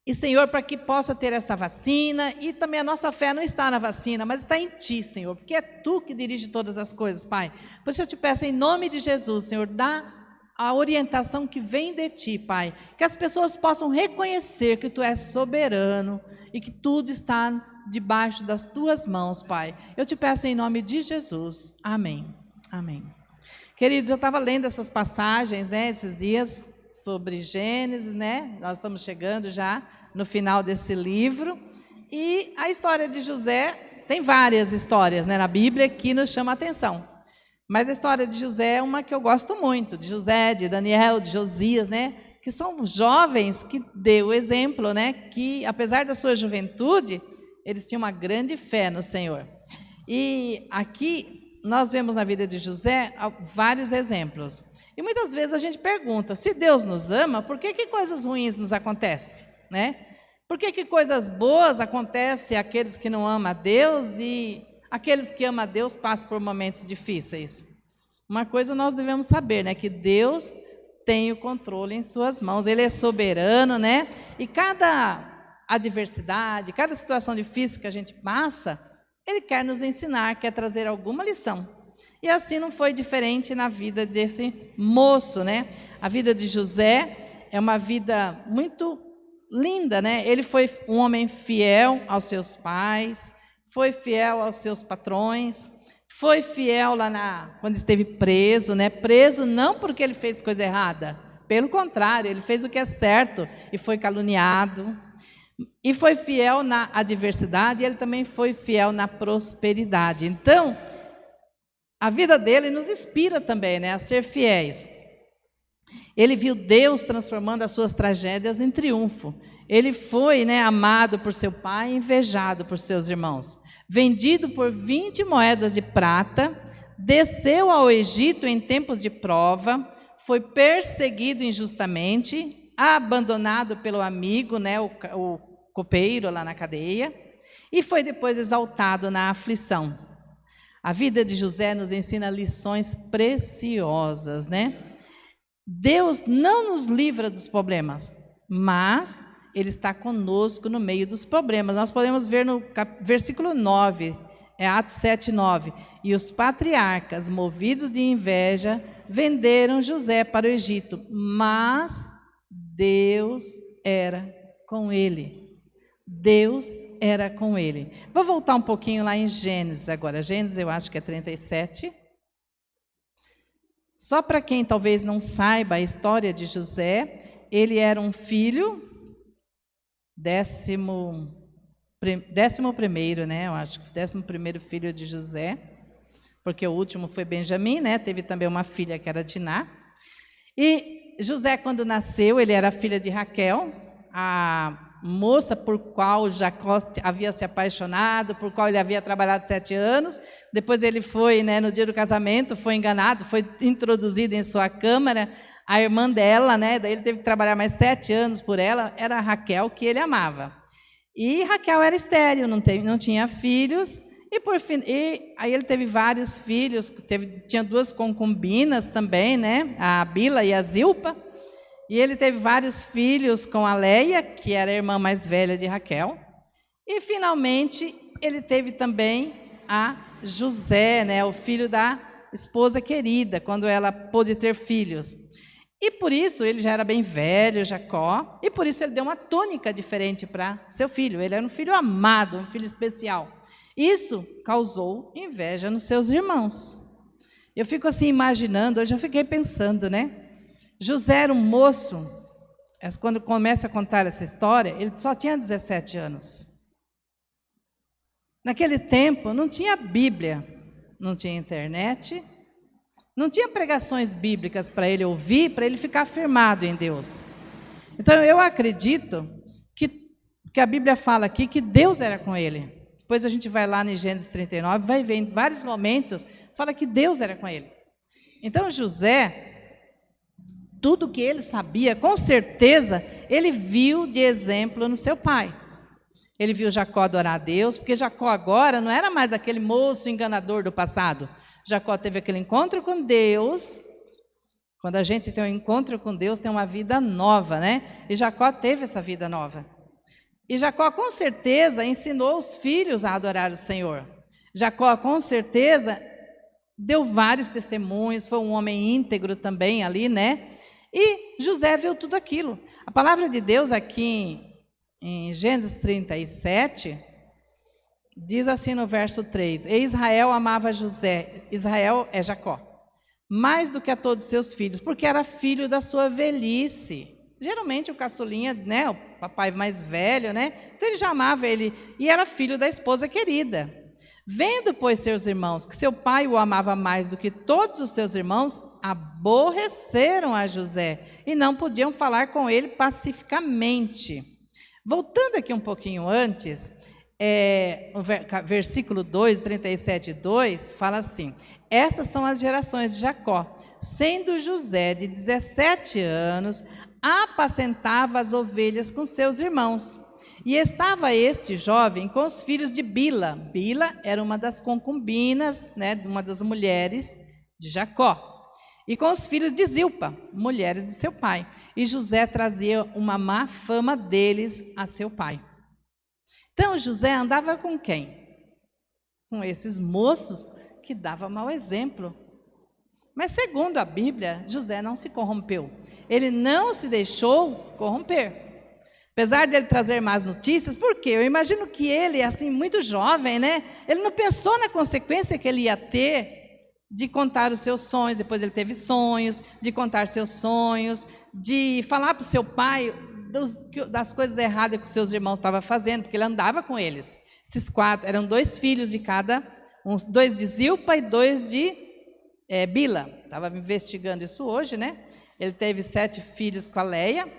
E, Senhor, para que possa ter esta vacina, e também a nossa fé não está na vacina, mas está em Ti, Senhor, porque é Tu que dirige todas as coisas, Pai. Por isso eu te peço em nome de Jesus, Senhor, dá a orientação que vem de Ti, Pai, que as pessoas possam reconhecer que Tu és soberano e que tudo está debaixo das Tuas mãos, Pai. Eu te peço em nome de Jesus. Amém. Amém. Queridos, eu estava lendo essas passagens, né, esses dias, sobre Gênesis, né? Nós estamos chegando já no final desse livro, e a história de José, tem várias histórias, né, na Bíblia que nos chama a atenção, mas a história de José é uma que eu gosto muito, de José, de Daniel, de Josias, né, que são jovens que deu exemplo, né, que apesar da sua juventude, eles tinham uma grande fé no Senhor. E aqui nós vemos na vida de José vários exemplos. E muitas vezes a gente pergunta, se Deus nos ama, por que coisas ruins nos acontecem, né? Por que coisas boas acontecem àqueles que não amam a Deus e aqueles que amam a Deus passam por momentos difíceis? Uma coisa nós devemos saber, né? Que Deus tem o controle em suas mãos, Ele é soberano, né? E cada adversidade, cada situação difícil que a gente passa, Ele quer nos ensinar, quer trazer alguma lição. E assim não foi diferente na vida desse moço, né? A vida de José é uma vida muito linda, né? Ele foi um homem fiel aos seus pais, foi fiel aos seus patrões, foi fiel lá quando esteve preso, né? Preso não porque ele fez coisa errada, pelo contrário, ele fez o que é certo e foi caluniado. E foi fiel na adversidade e ele também foi fiel na prosperidade. Então, a vida dele nos inspira também, né, a ser fiéis. Ele viu Deus transformando as suas tragédias em triunfo. Ele foi, né, amado por seu pai e invejado por seus irmãos. Vendido por 20 moedas de prata, desceu ao Egito em tempos de prova, foi perseguido injustamente, abandonado pelo amigo, né, o copeiro lá na cadeia, e foi depois exaltado na aflição. A vida de José nos ensina lições preciosas, né? Deus não nos livra dos problemas, mas Ele está conosco no meio dos problemas. Nós podemos ver no versículo 9, Atos 7, 9. E os patriarcas, movidos de inveja, venderam José para o Egito, mas Deus era com ele. Deus era com ele. Vou voltar um pouquinho lá em Gênesis agora. Gênesis eu acho que é 37. Só para quem talvez não saiba a história de José, ele era um filho, 11º, né? Eu acho que 11º filho de José, porque o último foi Benjamim, né? Teve também uma filha que era Diná. E José, quando nasceu, ele era filha de Raquel, a moça por qual Jacó havia se apaixonado, por qual ele havia trabalhado 7 anos. Depois ele foi, né, no dia do casamento, foi enganado, foi introduzido em sua câmara, a irmã dela, né, daí ele teve que trabalhar mais 7 anos por ela, era a Raquel que ele amava. E Raquel era estéril, não tinha filhos, e aí ele teve vários filhos, tinha 2 concubinas também, né, a Bila e a Zilpa. E ele teve vários filhos com a Leia, que era a irmã mais velha de Raquel. E, finalmente, ele teve também a José, né, o filho da esposa querida, quando ela pôde ter filhos. E por isso ele já era bem velho, Jacó, e por isso ele deu uma túnica diferente para seu filho. Ele era um filho amado, um filho especial. Isso causou inveja nos seus irmãos. Eu fico assim imaginando, hoje eu fiquei pensando, né? José era um moço, quando começa a contar essa história, ele só tinha 17 anos. Naquele tempo não tinha Bíblia, não tinha internet, não tinha pregações bíblicas para ele ouvir, para ele ficar firmado em Deus. Então eu acredito que a Bíblia fala aqui que Deus era com ele. Depois a gente vai lá em Gênesis 39, vai ver em vários momentos, fala que Deus era com ele. Então José, tudo que ele sabia, com certeza, ele viu de exemplo no seu pai. Ele viu Jacó adorar a Deus, porque Jacó agora não era mais aquele moço enganador do passado. Jacó teve aquele encontro com Deus. Quando a gente tem um encontro com Deus, tem uma vida nova, né? E Jacó teve essa vida nova. E Jacó, com certeza, ensinou os filhos a adorar o Senhor. Jacó, com certeza, deu vários testemunhos, foi um homem íntegro também ali, né? E José viu tudo aquilo. A palavra de Deus aqui em Gênesis 37, diz assim no verso 3, e Israel amava José, Israel é Jacó, mais do que a todos os seus filhos, porque era filho da sua velhice. Geralmente o caçulinha, né, o papai mais velho, né, então ele já amava ele, e era filho da esposa querida. Vendo, pois, seus irmãos, que seu pai o amava mais do que todos os seus irmãos, aborreceram a José, e não podiam falar com ele pacificamente. Voltando aqui um pouquinho antes, o versículo 2, 37:2, fala assim, estas são as gerações de Jacó, sendo José de 17 anos, apacentava as ovelhas com seus irmãos, e estava este jovem com os filhos de Bila. Bila era uma das concubinas, né, uma das mulheres de Jacó, e com os filhos de Zilpa, mulheres de seu pai. E José trazia uma má fama deles a seu pai. Então José andava com quem? Com esses moços que davam mau exemplo. Mas segundo a Bíblia, José não se corrompeu. Ele não se deixou corromper. Apesar dele trazer más notícias, por quê? Eu imagino que ele, assim, muito jovem, né? Ele não pensou na consequência que ele ia ter de contar os seus sonhos. Depois ele teve sonhos, de contar seus sonhos, de falar para o seu pai das coisas erradas que os seus irmãos estavam fazendo, porque ele andava com eles. Esses 4, eram 2 filhos de cada, 2 de Zilpa e 2 de Bila. Estava investigando isso hoje, né? Ele teve 7 filhos com a Leia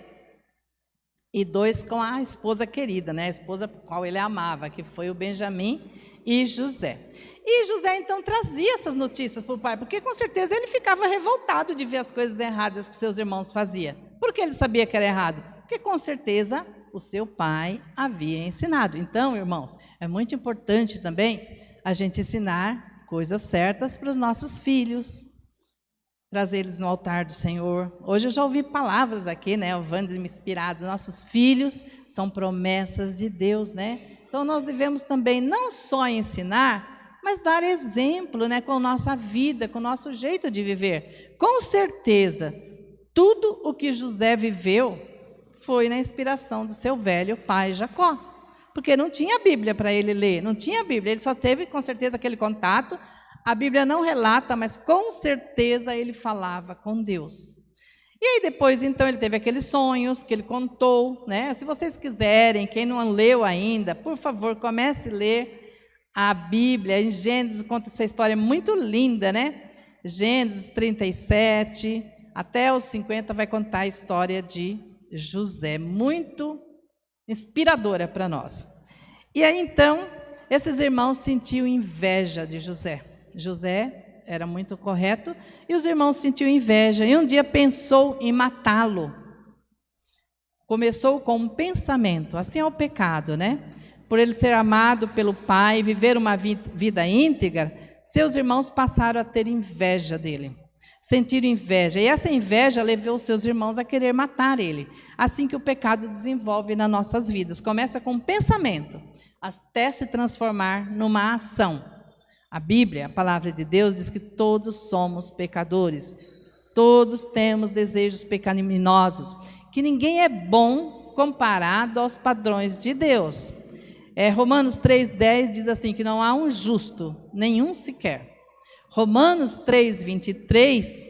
e 2 com a esposa querida, né? A esposa qual ele amava, que foi o Benjamim e José. E José então trazia essas notícias para o pai, porque com certeza ele ficava revoltado de ver as coisas erradas que seus irmãos faziam. Por que ele sabia que era errado? Porque com certeza o seu pai havia ensinado. Então, irmãos, é muito importante também a gente ensinar coisas certas para os nossos filhos, trazer eles no altar do Senhor. Hoje eu já ouvi palavras aqui, né? O Wander me inspirado. Nossos filhos são promessas de Deus, né? Então nós devemos também não só ensinar, mas dar exemplo, né? Com a nossa vida, com o nosso jeito de viver. Com certeza, tudo o que José viveu foi na inspiração do seu velho pai Jacó, porque não tinha Bíblia para ele ler, não tinha Bíblia, ele só teve com certeza aquele contato. A Bíblia não relata, mas com certeza ele falava com Deus. E aí depois, então, ele teve aqueles sonhos que ele contou, né? Se vocês quiserem, quem não leu ainda, por favor, comece a ler a Bíblia. Em Gênesis conta essa história muito linda, né? Gênesis 37 até os 50 vai contar a história de José, muito inspiradora para nós. E aí, então, esses irmãos sentiam inveja de José. José era muito correto e os irmãos sentiam inveja. E um dia pensou em matá-lo. Começou com um pensamento. Assim é o pecado, né? Por ele ser amado pelo pai, viver uma vida íntegra, seus irmãos passaram a ter inveja dele. Sentiram inveja. E essa inveja levou seus irmãos a querer matar ele. Assim que o pecado desenvolve nas nossas vidas. Começa com um pensamento, até se transformar numa ação. A Bíblia, a palavra de Deus, diz que todos somos pecadores. Todos temos desejos pecaminosos, que ninguém é bom comparado aos padrões de Deus. Romanos 3,10 diz assim, que não há um justo, nenhum sequer. Romanos 3,23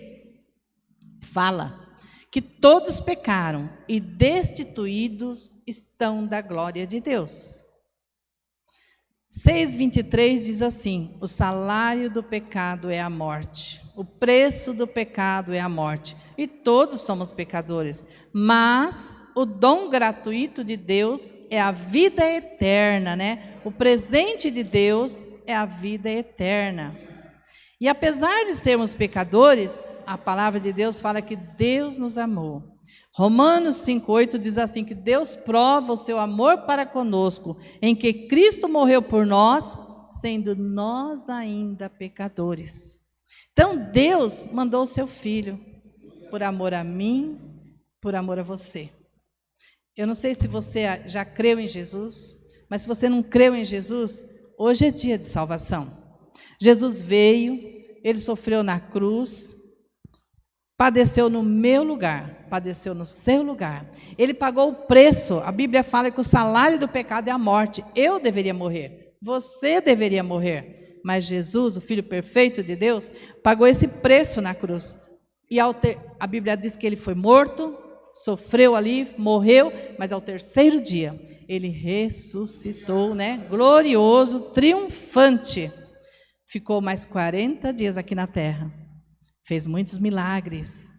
fala que todos pecaram e destituídos estão da glória de Deus. 6,23 diz assim, o salário do pecado é a morte, o preço do pecado é a morte, e todos somos pecadores, mas o dom gratuito de Deus é a vida eterna, né? O presente de Deus é a vida eterna. E apesar de sermos pecadores, a palavra de Deus fala que Deus nos amou. Romanos 5,8 diz assim, que Deus prova o seu amor para conosco, em que Cristo morreu por nós, sendo nós ainda pecadores. Então Deus mandou o seu Filho, por amor a mim, por amor a você. Eu não sei se você já creu em Jesus, mas se você não creu em Jesus, hoje é dia de salvação. Jesus veio, Ele sofreu na cruz, padeceu no meu lugar, padeceu no seu lugar. Ele pagou o preço. A Bíblia fala que o salário do pecado é a morte. Eu deveria morrer, você deveria morrer. Mas Jesus, o Filho perfeito de Deus, pagou esse preço na cruz. E a Bíblia diz que Ele foi morto, sofreu ali, morreu, mas ao terceiro dia, Ele ressuscitou, né? Glorioso, triunfante. Ficou mais 40 dias aqui na terra. Fez muitos milagres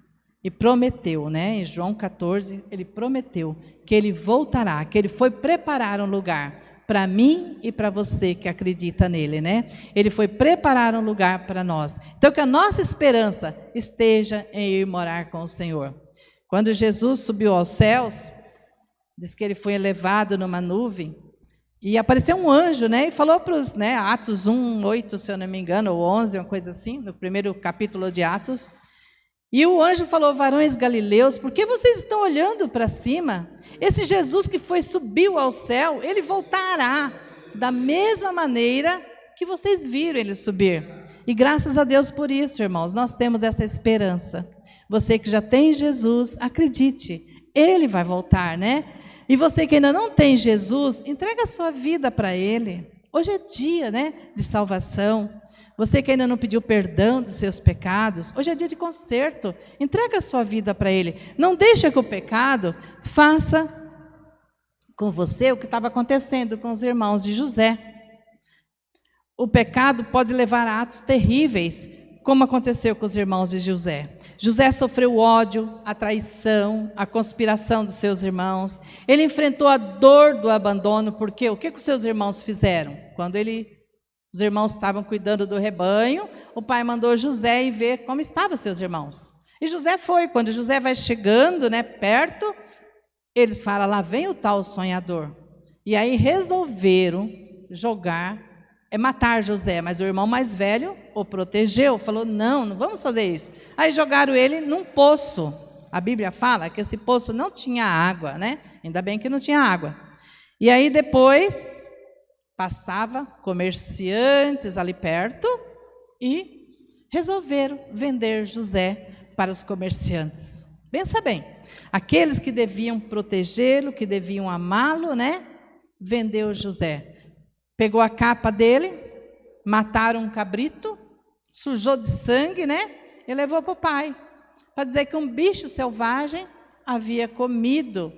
e prometeu, né? Em João 14, ele prometeu que ele voltará, que ele foi preparar um lugar para mim e para você que acredita nele, né? Ele foi preparar um lugar para nós. Então que a nossa esperança esteja em ir morar com o Senhor. Quando Jesus subiu aos céus, diz que ele foi elevado numa nuvem e apareceu um anjo, né? E falou para os, né? Atos 1:8, se eu não me engano, ou 11, uma coisa assim, no primeiro capítulo de Atos. E o anjo falou, varões galileus, por que vocês estão olhando para cima? Esse Jesus que subiu ao céu, ele voltará da mesma maneira que vocês viram ele subir. E graças a Deus por isso, irmãos, nós temos essa esperança. Você que já tem Jesus, acredite, ele vai voltar, né? E você que ainda não tem Jesus, entrega a sua vida para ele. Hoje é dia, né, de salvação. Você que ainda não pediu perdão dos seus pecados, hoje é dia de conserto. Entrega a sua vida para ele. Não deixa que o pecado faça com você o que estava acontecendo com os irmãos de José. O pecado pode levar a atos terríveis, como aconteceu com os irmãos de José. José sofreu o ódio, a traição, a conspiração dos seus irmãos. Ele enfrentou a dor do abandono, porque o que os seus irmãos fizeram? Quando os irmãos estavam cuidando do rebanho, o pai mandou José ir ver como estavam seus irmãos. E José foi. Quando José vai chegando, né, perto, eles falam, lá vem o tal sonhador. E aí resolveram matar José, mas o irmão mais velho o protegeu, falou, não vamos fazer isso. Aí jogaram ele num poço. A Bíblia fala que esse poço não tinha água, né? Ainda bem que não tinha água. E aí depois passava comerciantes ali perto e resolveram vender José para os comerciantes. Pensa bem, aqueles que deviam protegê-lo, que deviam amá-lo, né? Vendeu José. Pegou a capa dele, mataram um cabrito, sujou de sangue, né? E levou para o pai, para dizer que um bicho selvagem havia comido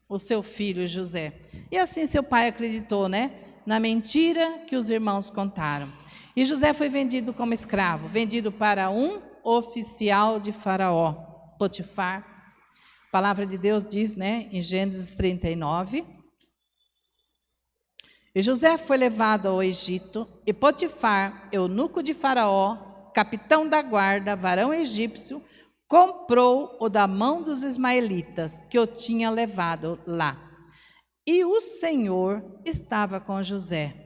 o seu filho José. E assim seu pai acreditou, né? Na mentira que os irmãos contaram. E José foi vendido como escravo, vendido para um oficial de Faraó, Potifar. A palavra de Deus diz, né? Em Gênesis 39... E José foi levado ao Egito, e Potifar, eunuco de Faraó, capitão da guarda, varão egípcio, comprou-o da mão dos ismaelitas, que o tinha levado lá. E o Senhor estava com José,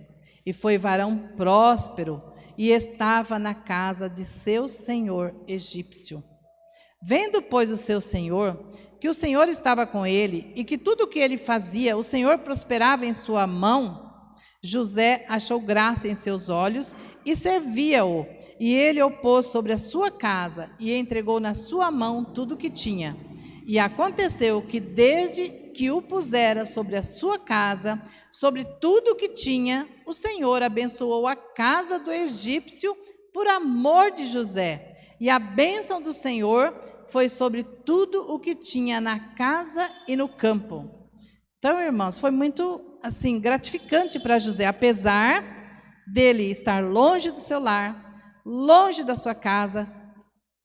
e foi varão próspero, e estava na casa de seu senhor egípcio. Vendo, pois, o seu senhor, que o Senhor estava com ele, e que tudo o que ele fazia, o Senhor prosperava em sua mão, José achou graça em seus olhos e servia-o, e ele o pôs sobre a sua casa e entregou na sua mão tudo o que tinha. E aconteceu que desde que o pusera sobre a sua casa, sobre tudo o que tinha, o Senhor abençoou a casa do egípcio por amor de José. E a bênção do Senhor foi sobre tudo o que tinha na casa e no campo. Então, irmãos, foi muito assim gratificante para José, apesar dele estar longe do seu lar, longe da sua casa,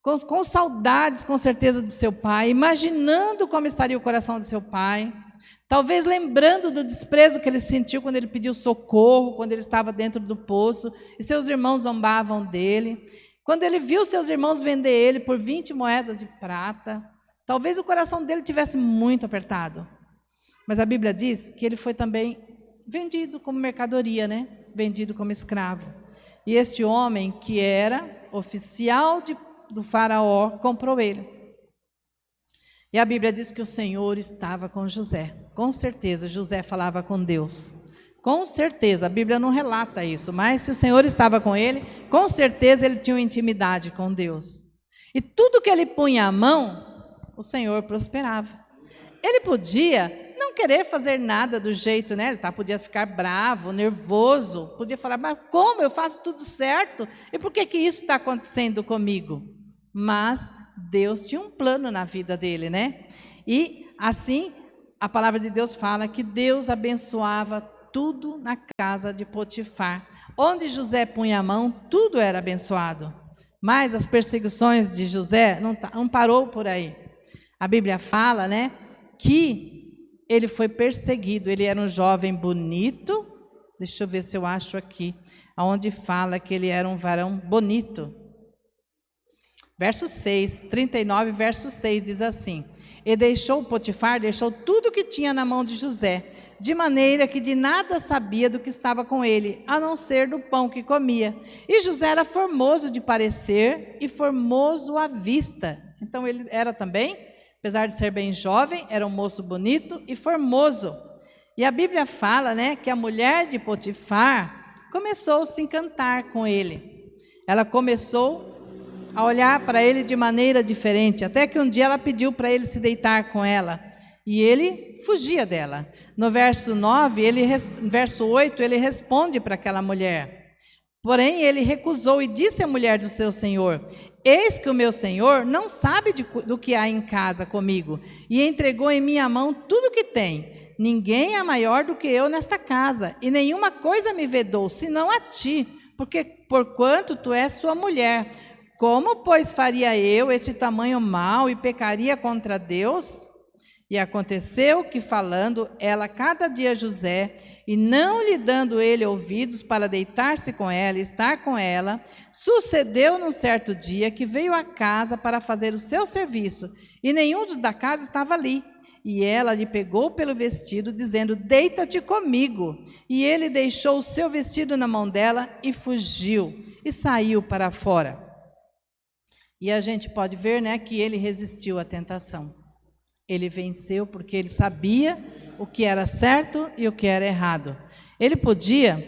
com saudades, com certeza, do seu pai, imaginando como estaria o coração do seu pai, talvez lembrando do desprezo que ele sentiu quando ele pediu socorro, quando ele estava dentro do poço, e seus irmãos zombavam dele, quando ele viu seus irmãos vender ele por 20 moedas de prata, talvez o coração dele tivesse muito apertado, mas a Bíblia diz que ele foi também vendido como mercadoria, né? Vendido como escravo, e este homem que era oficial do faraó, comprou ele. E a Bíblia diz que o Senhor estava com José. Com certeza, José falava com Deus. Com certeza, a Bíblia não relata isso, mas se o Senhor estava com ele, com certeza ele tinha uma intimidade com Deus. E tudo que ele punha a mão, o Senhor prosperava. Ele podia não querer fazer nada do jeito, né? Ele podia ficar bravo, nervoso, podia falar, mas como? Eu faço tudo certo? E por que isso está acontecendo comigo? Mas Deus tinha um plano na vida dele, né? E assim, a palavra de Deus fala que Deus abençoava tudo na casa de Potifar. Onde José punha a mão, tudo era abençoado. Mas as perseguições de José não parou por aí. A Bíblia fala, né, que ele foi perseguido. Ele era um jovem bonito. Deixa eu ver se eu acho aqui, onde fala que ele era um varão bonito. Verso 6, 39, verso 6 diz assim: E Potifar deixou tudo o que tinha na mão de José, de maneira que de nada sabia do que estava com ele, a não ser do pão que comia. E José era formoso de parecer e formoso à vista. Então ele era também, apesar de ser bem jovem, era um moço bonito e formoso. E a Bíblia fala, né, que a mulher de Potifar começou a se encantar com ele. Ela começou a olhar para ele de maneira diferente, até que um dia ela pediu para ele se deitar com ela, e ele fugia dela. No verso 8, ele responde para aquela mulher. Porém, ele recusou e disse à mulher do seu senhor: Eis que o meu senhor não sabe do que há em casa comigo, e entregou em minha mão tudo o que tem. Ninguém é maior do que eu nesta casa, e nenhuma coisa me vedou, senão a ti, porquanto tu és sua mulher. Como, pois, faria eu este tamanho mal e pecaria contra Deus? E aconteceu que, falando ela cada dia a José, e não lhe dando ele ouvidos para deitar-se com ela e estar com ela, sucedeu num certo dia que veio à casa para fazer o seu serviço, e nenhum dos da casa estava ali. E ela lhe pegou pelo vestido, dizendo: Deita-te comigo. E ele deixou o seu vestido na mão dela e fugiu, e saiu para fora. E a gente pode ver, né, que ele resistiu à tentação. Ele venceu porque ele sabia o que era certo e o que era errado. Ele podia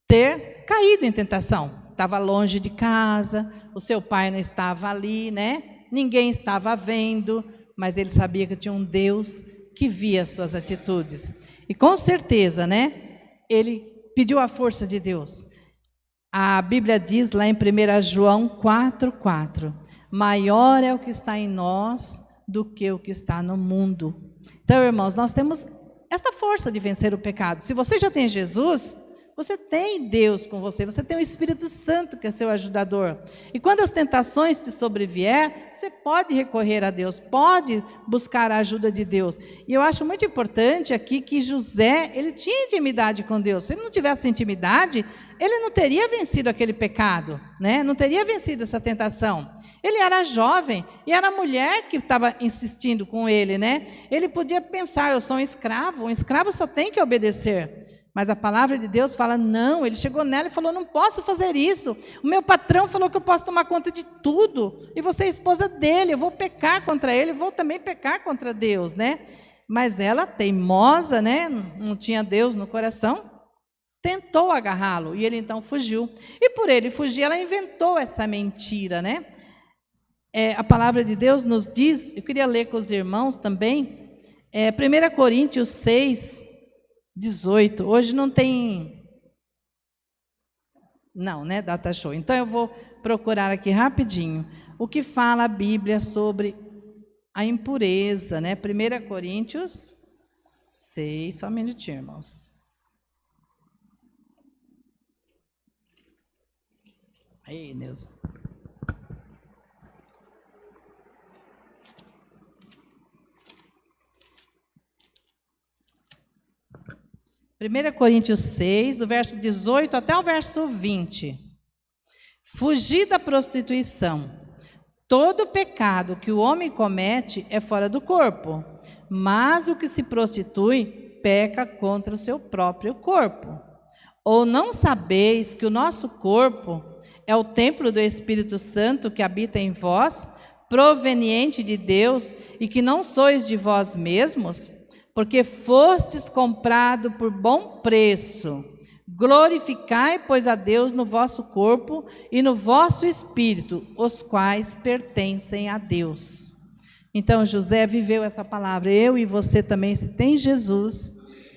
ter caído em tentação. Estava longe de casa, o seu pai não estava ali, né? Ninguém estava vendo, mas ele sabia que tinha um Deus que via suas atitudes. E com certeza, né, ele pediu a força de Deus. A Bíblia diz lá em 1 João 4:4, maior é o que está em nós do que o que está no mundo. Então, irmãos, nós temos esta força de vencer o pecado. Se você já tem Jesus, você tem Deus com você, você tem o Espírito Santo que é seu ajudador. E quando as tentações te sobrevier, você pode recorrer a Deus, pode buscar a ajuda de Deus. E eu acho muito importante aqui que José, ele tinha intimidade com Deus. Se ele não tivesse intimidade, ele não teria vencido aquele pecado, né? Não teria vencido essa tentação. Ele era jovem e era a mulher que estava insistindo com ele, né? Ele podia pensar: eu sou um escravo só tem que obedecer. Mas a palavra de Deus fala: não, ele chegou nela e falou: não posso fazer isso. O meu patrão falou que eu posso tomar conta de tudo. E você é esposa dele, eu vou pecar contra ele, vou também pecar contra Deus, né? Mas ela, teimosa, né? Não tinha Deus no coração. tentou agarrá-lo e ele então fugiu. E por ele fugir, ela inventou essa mentira, né? A palavra de Deus nos diz, eu queria ler com os irmãos também, 1 Coríntios 6, 18. Hoje não tem... Não, né? Data show. Então eu vou procurar aqui rapidinho o que fala a Bíblia sobre a impureza, né? 1 Coríntios 6, só um minutinho, irmãos. Aí, Neuza. Primeira Coríntios 6, do verso 18 até o verso 20. Fugir da prostituição. Todo pecado que o homem comete é fora do corpo, mas o que se prostitui peca contra o seu próprio corpo. Ou não sabeis que o nosso corpo é o templo do Espírito Santo que habita em vós, proveniente de Deus, e que não sois de vós mesmos? Porque fostes comprado por bom preço. Glorificai, pois, a Deus no vosso corpo e no vosso espírito, os quais pertencem a Deus. Então, José viveu essa palavra. Eu e você também, se tem Jesus,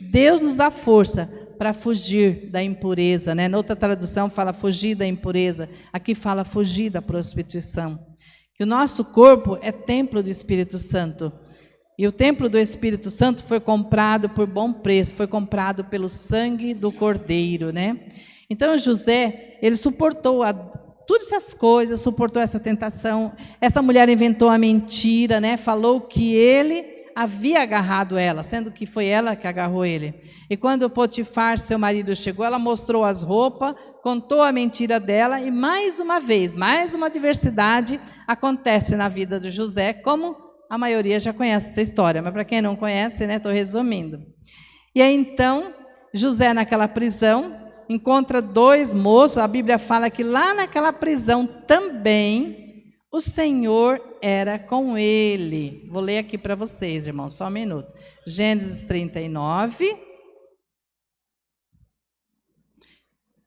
Deus nos dá força para fugir da impureza, né? Noutra tradução fala fugir da impureza, aqui fala fugir da prostituição. Que o nosso corpo é templo do Espírito Santo. E o templo do Espírito Santo foi comprado por bom preço, foi comprado pelo sangue do Cordeiro, né? Então José, ele suportou todas essas coisas, suportou essa tentação. Essa mulher inventou a mentira, né? Falou que ele havia agarrado ela, sendo que foi ela que agarrou ele. E quando Potifar, seu marido, chegou, ela mostrou as roupas, contou a mentira dela e mais uma vez, mais uma adversidade acontece na vida de José, como a maioria já conhece essa história, mas para quem não conhece, né, estou resumindo. E aí então, José naquela prisão, encontra dois moços, a Bíblia fala que lá naquela prisão também, o Senhor era com ele. Vou ler aqui para vocês, irmãos, só um minuto. Gênesis 39.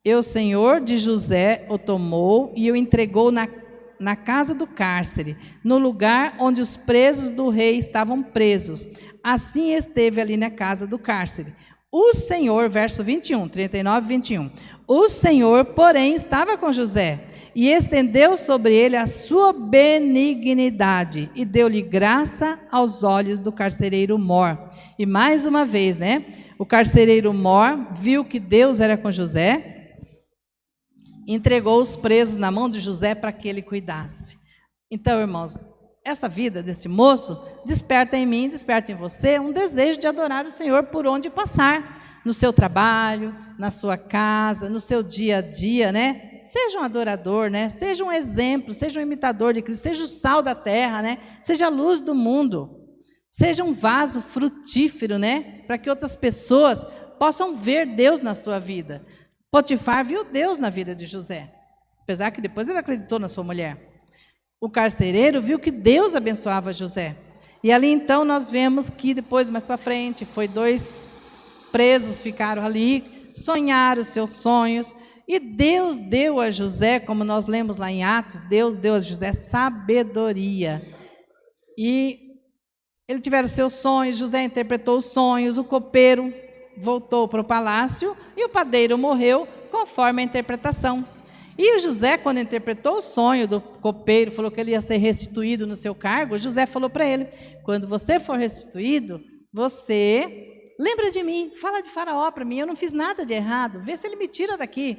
E o Senhor de José o tomou e o entregou na casa do cárcere, no lugar onde os presos do rei estavam presos. Assim esteve ali na casa do cárcere. O Senhor, verso 21, 39, 21. O Senhor, porém, estava com José e estendeu sobre ele a sua benignidade e deu-lhe graça aos olhos do carcereiro mor. E mais uma vez, né? O carcereiro mor viu que Deus era com José, entregou os presos na mão de José para que ele cuidasse. Então, irmãos, essa vida desse moço desperta em mim, desperta em você um desejo de adorar o Senhor por onde passar, no seu trabalho, na sua casa, no seu dia a dia, né? Seja um adorador, né? Seja um exemplo, seja um imitador de Cristo, seja o sal da terra, né? Seja a luz do mundo, seja um vaso frutífero, né? Para que outras pessoas possam ver Deus na sua vida. Potifar viu Deus na vida de José, apesar que depois ele acreditou na sua mulher. O carcereiro viu que Deus abençoava José. E ali então nós vemos que depois, mais para frente, foi 2 presos ficaram ali, sonharam os seus sonhos, e Deus deu a José, como nós lemos lá em Atos, Deus deu a José sabedoria. E ele tiveram seus sonhos, José interpretou os sonhos, o copeiro voltou para o palácio e o padeiro morreu conforme a interpretação. E o José, quando interpretou o sonho do copeiro, falou que ele ia ser restituído no seu cargo, José falou para ele: quando você for restituído, você lembra de mim, fala de Faraó para mim, eu não fiz nada de errado, vê se ele me tira daqui.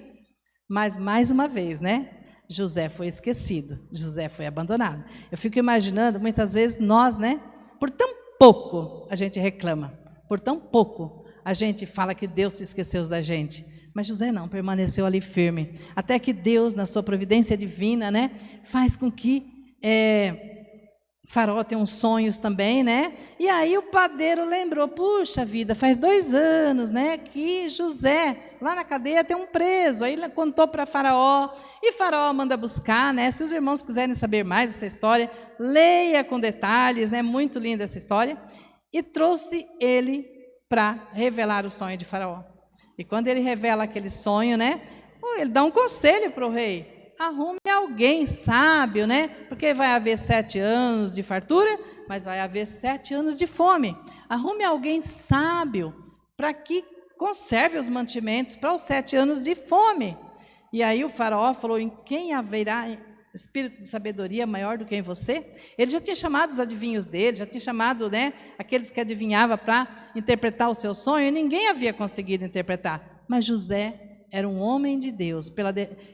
Mas mais uma vez, né? José foi esquecido, José foi abandonado. Eu fico imaginando, muitas vezes nós, né? Por tão pouco a gente reclama, por tão pouco a gente fala que Deus se esqueceu da gente. Mas José não, permaneceu ali firme. Até que Deus, na sua providência divina, né, faz com que Faraó tenha uns sonhos também, né? E aí o padeiro lembrou, puxa vida, faz 2 anos, né, que José, lá na cadeia, tem um preso. Aí ele contou para Faraó, e Faraó manda buscar, né? Se os irmãos quiserem saber mais dessa história, leia com detalhes, né? Muito linda essa história. E trouxe ele para revelar o sonho de Faraó. E quando ele revela aquele sonho, né? Ele dá um conselho para o rei: arrume alguém sábio, né? Porque vai haver 7 anos de fartura, mas vai haver 7 anos de fome. Arrume alguém sábio para que conserve os mantimentos para os 7 anos de fome. E aí o faraó falou: em quem haverá espírito de sabedoria maior do que em você? Ele já tinha chamado os adivinhos dele, já tinha chamado, né, aqueles que adivinhavam para interpretar o seu sonho, e ninguém havia conseguido interpretar. Mas José era um homem de Deus.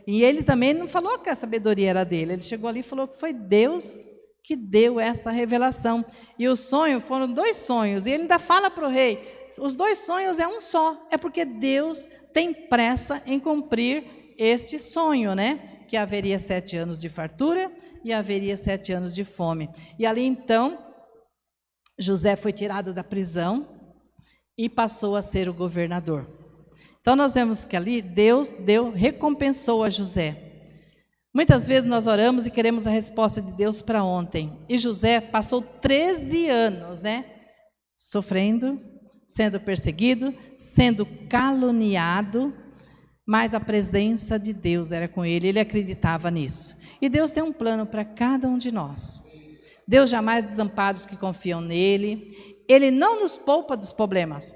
E ele também não falou que a sabedoria era dele, ele chegou ali e falou que foi Deus que deu essa revelação. E o sonho, foram 2 sonhos, e ele ainda fala para o rei: os 2 sonhos é um só, é porque Deus tem pressa em cumprir este sonho, né? Que haveria 7 anos de fartura e haveria 7 anos de fome. E ali então, José foi tirado da prisão e passou a ser o governador. Então nós vemos que ali Deus recompensou a José. Muitas vezes nós oramos e queremos a resposta de Deus para ontem. E José passou 13 anos, né? Sofrendo, sendo perseguido, sendo caluniado, mas a presença de Deus era com ele acreditava nisso. E Deus tem um plano para cada um de nós. Deus jamais desampara os que confiam nele. Ele não nos poupa dos problemas,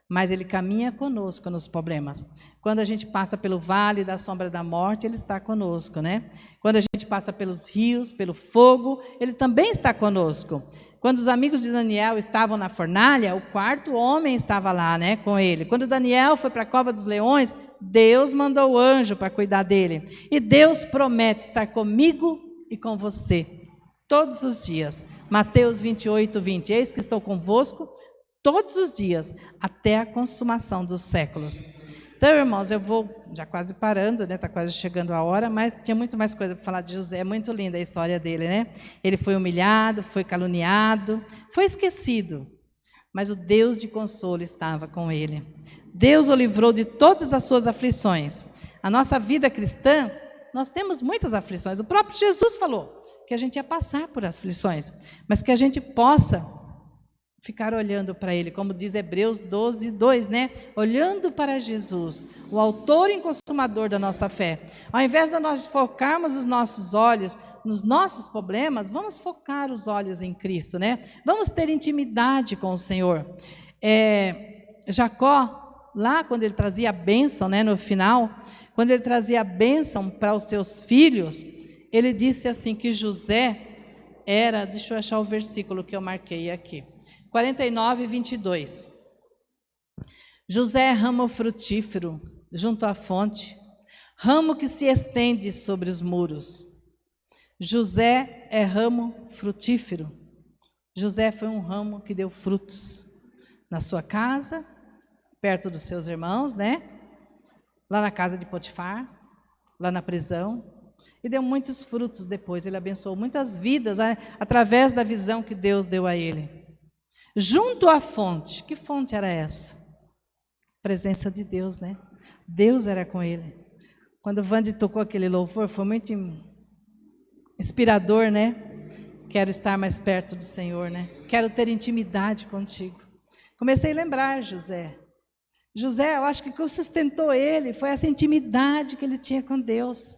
mas Ele caminha conosco nos problemas. Quando a gente passa pelo vale da sombra da morte, Ele está conosco, né? Quando a gente passa pelos rios, pelo fogo, Ele também está conosco. Quando os amigos de Daniel estavam na fornalha, o 4º homem estava lá, né, com ele. Quando Daniel foi para a cova dos leões, Deus mandou o anjo para cuidar dele. E Deus promete estar comigo e com você todos os dias. Mateus 28:20, eis que estou convosco todos os dias, até a consumação dos séculos. Então, irmãos, eu vou já quase parando, né? Está quase chegando a hora, mas tinha muito mais coisa para falar de José. É muito linda a história dele, né? Ele foi humilhado, foi caluniado, foi esquecido, mas o Deus de consolo estava com ele. Deus o livrou de todas as suas aflições. A nossa vida cristã, nós temos muitas aflições. O próprio Jesus falou que a gente ia passar por aflições, mas que a gente possa ficar olhando para Ele, como diz Hebreus 12:2, né? Olhando para Jesus, o autor e consumador da nossa fé. Ao invés de nós focarmos os nossos olhos nos nossos problemas, vamos focar os olhos em Cristo, né? Vamos ter intimidade com o Senhor. Jacó, lá quando ele trazia a bênção, né, no final, quando ele trazia a bênção para os seus filhos, ele disse assim que José era, deixa eu achar o versículo que eu marquei aqui, 49:22. José é ramo frutífero junto à fonte, ramo que se estende sobre os muros. José é ramo frutífero. José foi um ramo que deu frutos na sua casa, perto dos seus irmãos, né? Lá na casa de Potifar, lá na prisão, e deu muitos frutos depois. Ele abençoou muitas vidas, né, através da visão que Deus deu a ele. Junto à fonte, que fonte era essa? Presença de Deus, né? Deus era com ele. Quando o Vande tocou aquele louvor, foi muito inspirador, né? Quero estar mais perto do Senhor, né? Quero ter intimidade contigo. Comecei a lembrar José. José, eu acho que o que sustentou ele foi essa intimidade que ele tinha com Deus.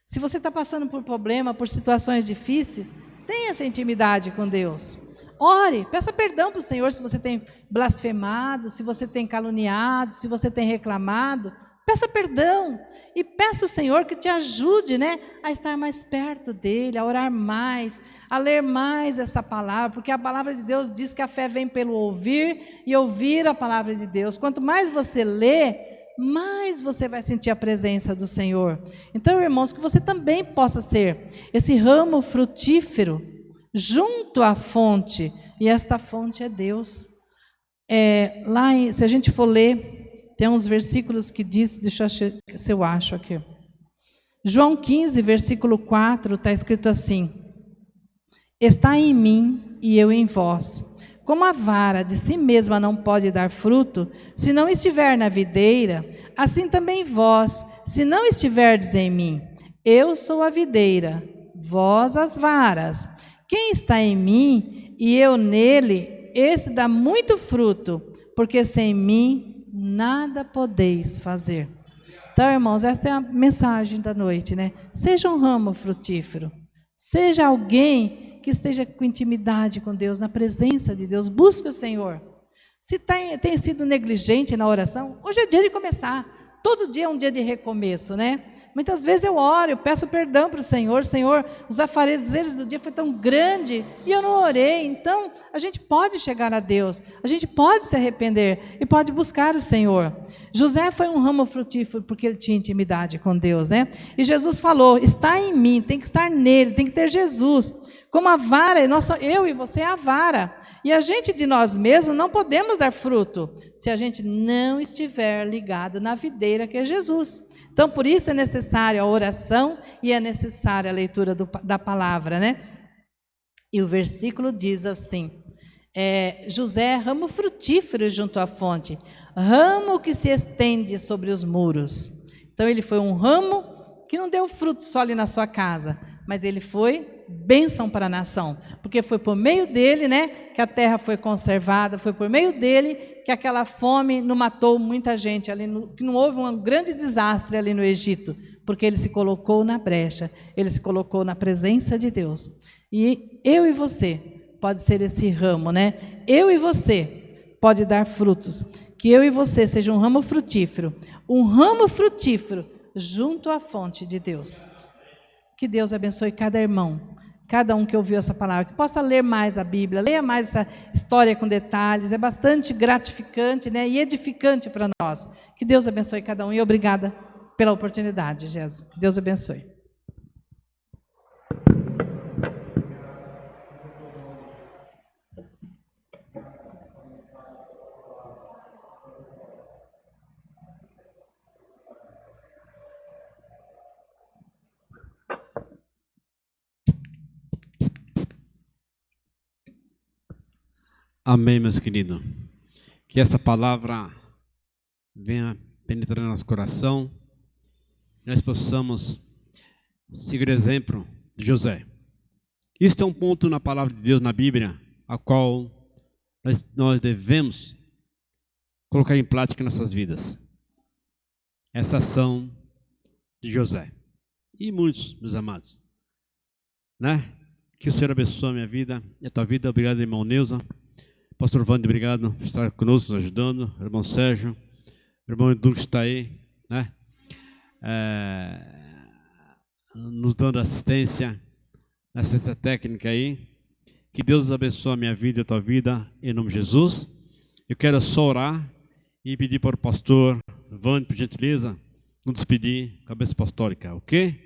Se você está passando por problema, por situações difíceis, tenha essa intimidade com Deus. Ore, peça perdão para o Senhor se você tem blasfemado, se você tem caluniado, se você tem reclamado. Peça perdão e peça ao Senhor que te ajude, né, a estar mais perto dEle, a orar mais, a ler mais essa palavra, porque a palavra de Deus diz que a fé vem pelo ouvir e ouvir a palavra de Deus. Quanto mais você lê, mais você vai sentir a presença do Senhor. Então, irmãos, que você também possa ser esse ramo frutífero junto à fonte, e esta fonte é Deus. Se a gente for ler, tem uns versículos que diz, deixa eu achar, se eu acho aqui. João 15, versículo 4, está escrito assim: está em mim e eu em vós. Como a vara de si mesma não pode dar fruto, se não estiver na videira, assim também vós, se não estiverdes em mim. Eu sou a videira, vós as varas. Quem está em mim e eu nele, esse dá muito fruto, porque sem mim nada podeis fazer. Então, irmãos, essa é a mensagem da noite, né? Seja um ramo frutífero. Seja alguém que esteja com intimidade com Deus, na presença de Deus. Busque o Senhor. Se tem sido negligente na oração, hoje é dia de começar. Todo dia é um dia de recomeço, né? Muitas vezes eu oro, eu peço perdão para o Senhor. Senhor, os afazeres do dia foi tão grande e eu não orei. Então, a gente pode chegar a Deus, a gente pode se arrepender e pode buscar o Senhor. José foi um ramo frutífero porque ele tinha intimidade com Deus, né? E Jesus falou, está em mim, tem que estar nele, tem que ter Jesus. Como a vara, eu e você é a vara. E a gente de nós mesmos não podemos dar fruto se a gente não estiver ligado na videira que é Jesus. Então, por isso é necessária a oração e é necessária a leitura da palavra, né? E o versículo diz assim, José é ramo frutífero junto à fonte, ramo que se estende sobre os muros. Então, ele foi um ramo que não deu fruto só ali na sua casa, mas ele foi bênção para a nação, porque foi por meio dele, né, que a terra foi conservada, foi por meio dele que aquela fome não matou muita gente ali, que não houve um grande desastre ali no Egito, porque ele se colocou na brecha, ele se colocou na presença de Deus. E eu e você pode ser esse ramo, né? Eu e você pode dar frutos, que eu e você seja um ramo frutífero junto à fonte de Deus. Que Deus abençoe cada irmão, cada um que ouviu essa palavra, que possa ler mais a Bíblia, leia mais essa história com detalhes, é bastante gratificante, né, e edificante para nós. Que Deus abençoe cada um e obrigada pela oportunidade, Jesus. Que Deus abençoe. Amém, meus queridos. Que essa palavra venha penetrando no nosso coração, nós possamos seguir o exemplo de José. Este é um ponto na palavra de Deus, na Bíblia, a qual nós devemos colocar em prática em nossas vidas. Essa ação de José. E muitos, meus amados, né? Que o Senhor abençoe a minha vida e a tua vida. Obrigado, irmão Neuza. Pastor Wander, obrigado por estar conosco, nos ajudando. Irmão Sérgio, irmão Edu que está aí, né? Nos dando assistência técnica aí. Que Deus abençoe a minha vida e a tua vida, em nome de Jesus. Eu quero só orar e pedir para o pastor Wander, por gentileza, nos despedir, cabeça apostólica, ok?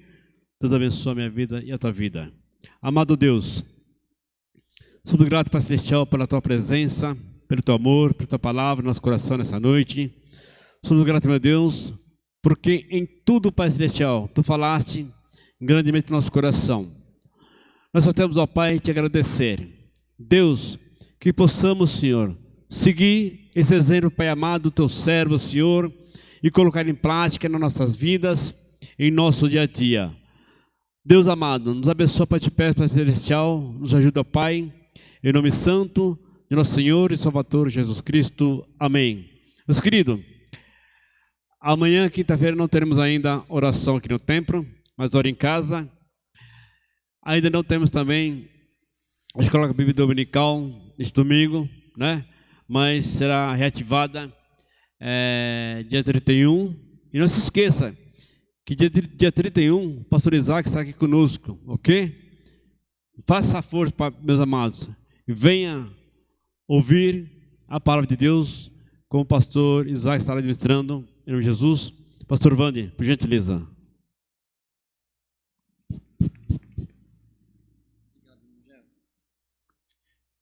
Deus abençoe a minha vida e a tua vida. Amado Deus, somos gratos, Pai Celestial, pela Tua presença, pelo Teu amor, pela Tua palavra no nosso coração nessa noite. Somos gratos, meu Deus, porque em tudo, Pai Celestial, Tu falaste grandemente no nosso coração. Nós só temos, ó Pai, Te agradecer. Deus, que possamos, Senhor, seguir esse exemplo, Pai amado, Teu servo, Senhor, e colocar em prática nas nossas vidas, em nosso dia a dia. Deus amado, nos abençoa, Pai, Te peço, Pai Celestial, nos ajuda, Pai, em nome santo de nosso Senhor e Salvador Jesus Cristo. Amém. Meus queridos, amanhã, quinta-feira, não teremos ainda oração aqui no templo, mas ora em casa. Ainda não temos também a escola bíblica dominical neste domingo, né? Mas será reativada dia 31. E não se esqueça que dia 31, o pastor Isaac está aqui conosco, ok? Faça força, meus amados. Venha ouvir a palavra de Deus, como o pastor Isaac estará administrando, em nome de Jesus. Pastor Wander, por gentileza.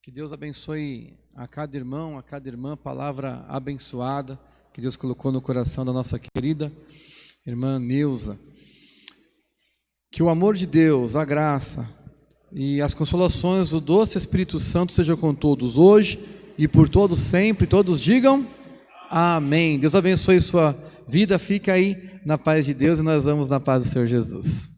Que Deus abençoe a cada irmão, a cada irmã, palavra abençoada que Deus colocou no coração da nossa querida irmã Neuza. Que o amor de Deus, a graça e as consolações do doce Espírito Santo sejam com todos hoje e por todos sempre. Todos digam amém. Deus abençoe sua vida. Fica aí na paz de Deus e nós vamos na paz do Senhor Jesus.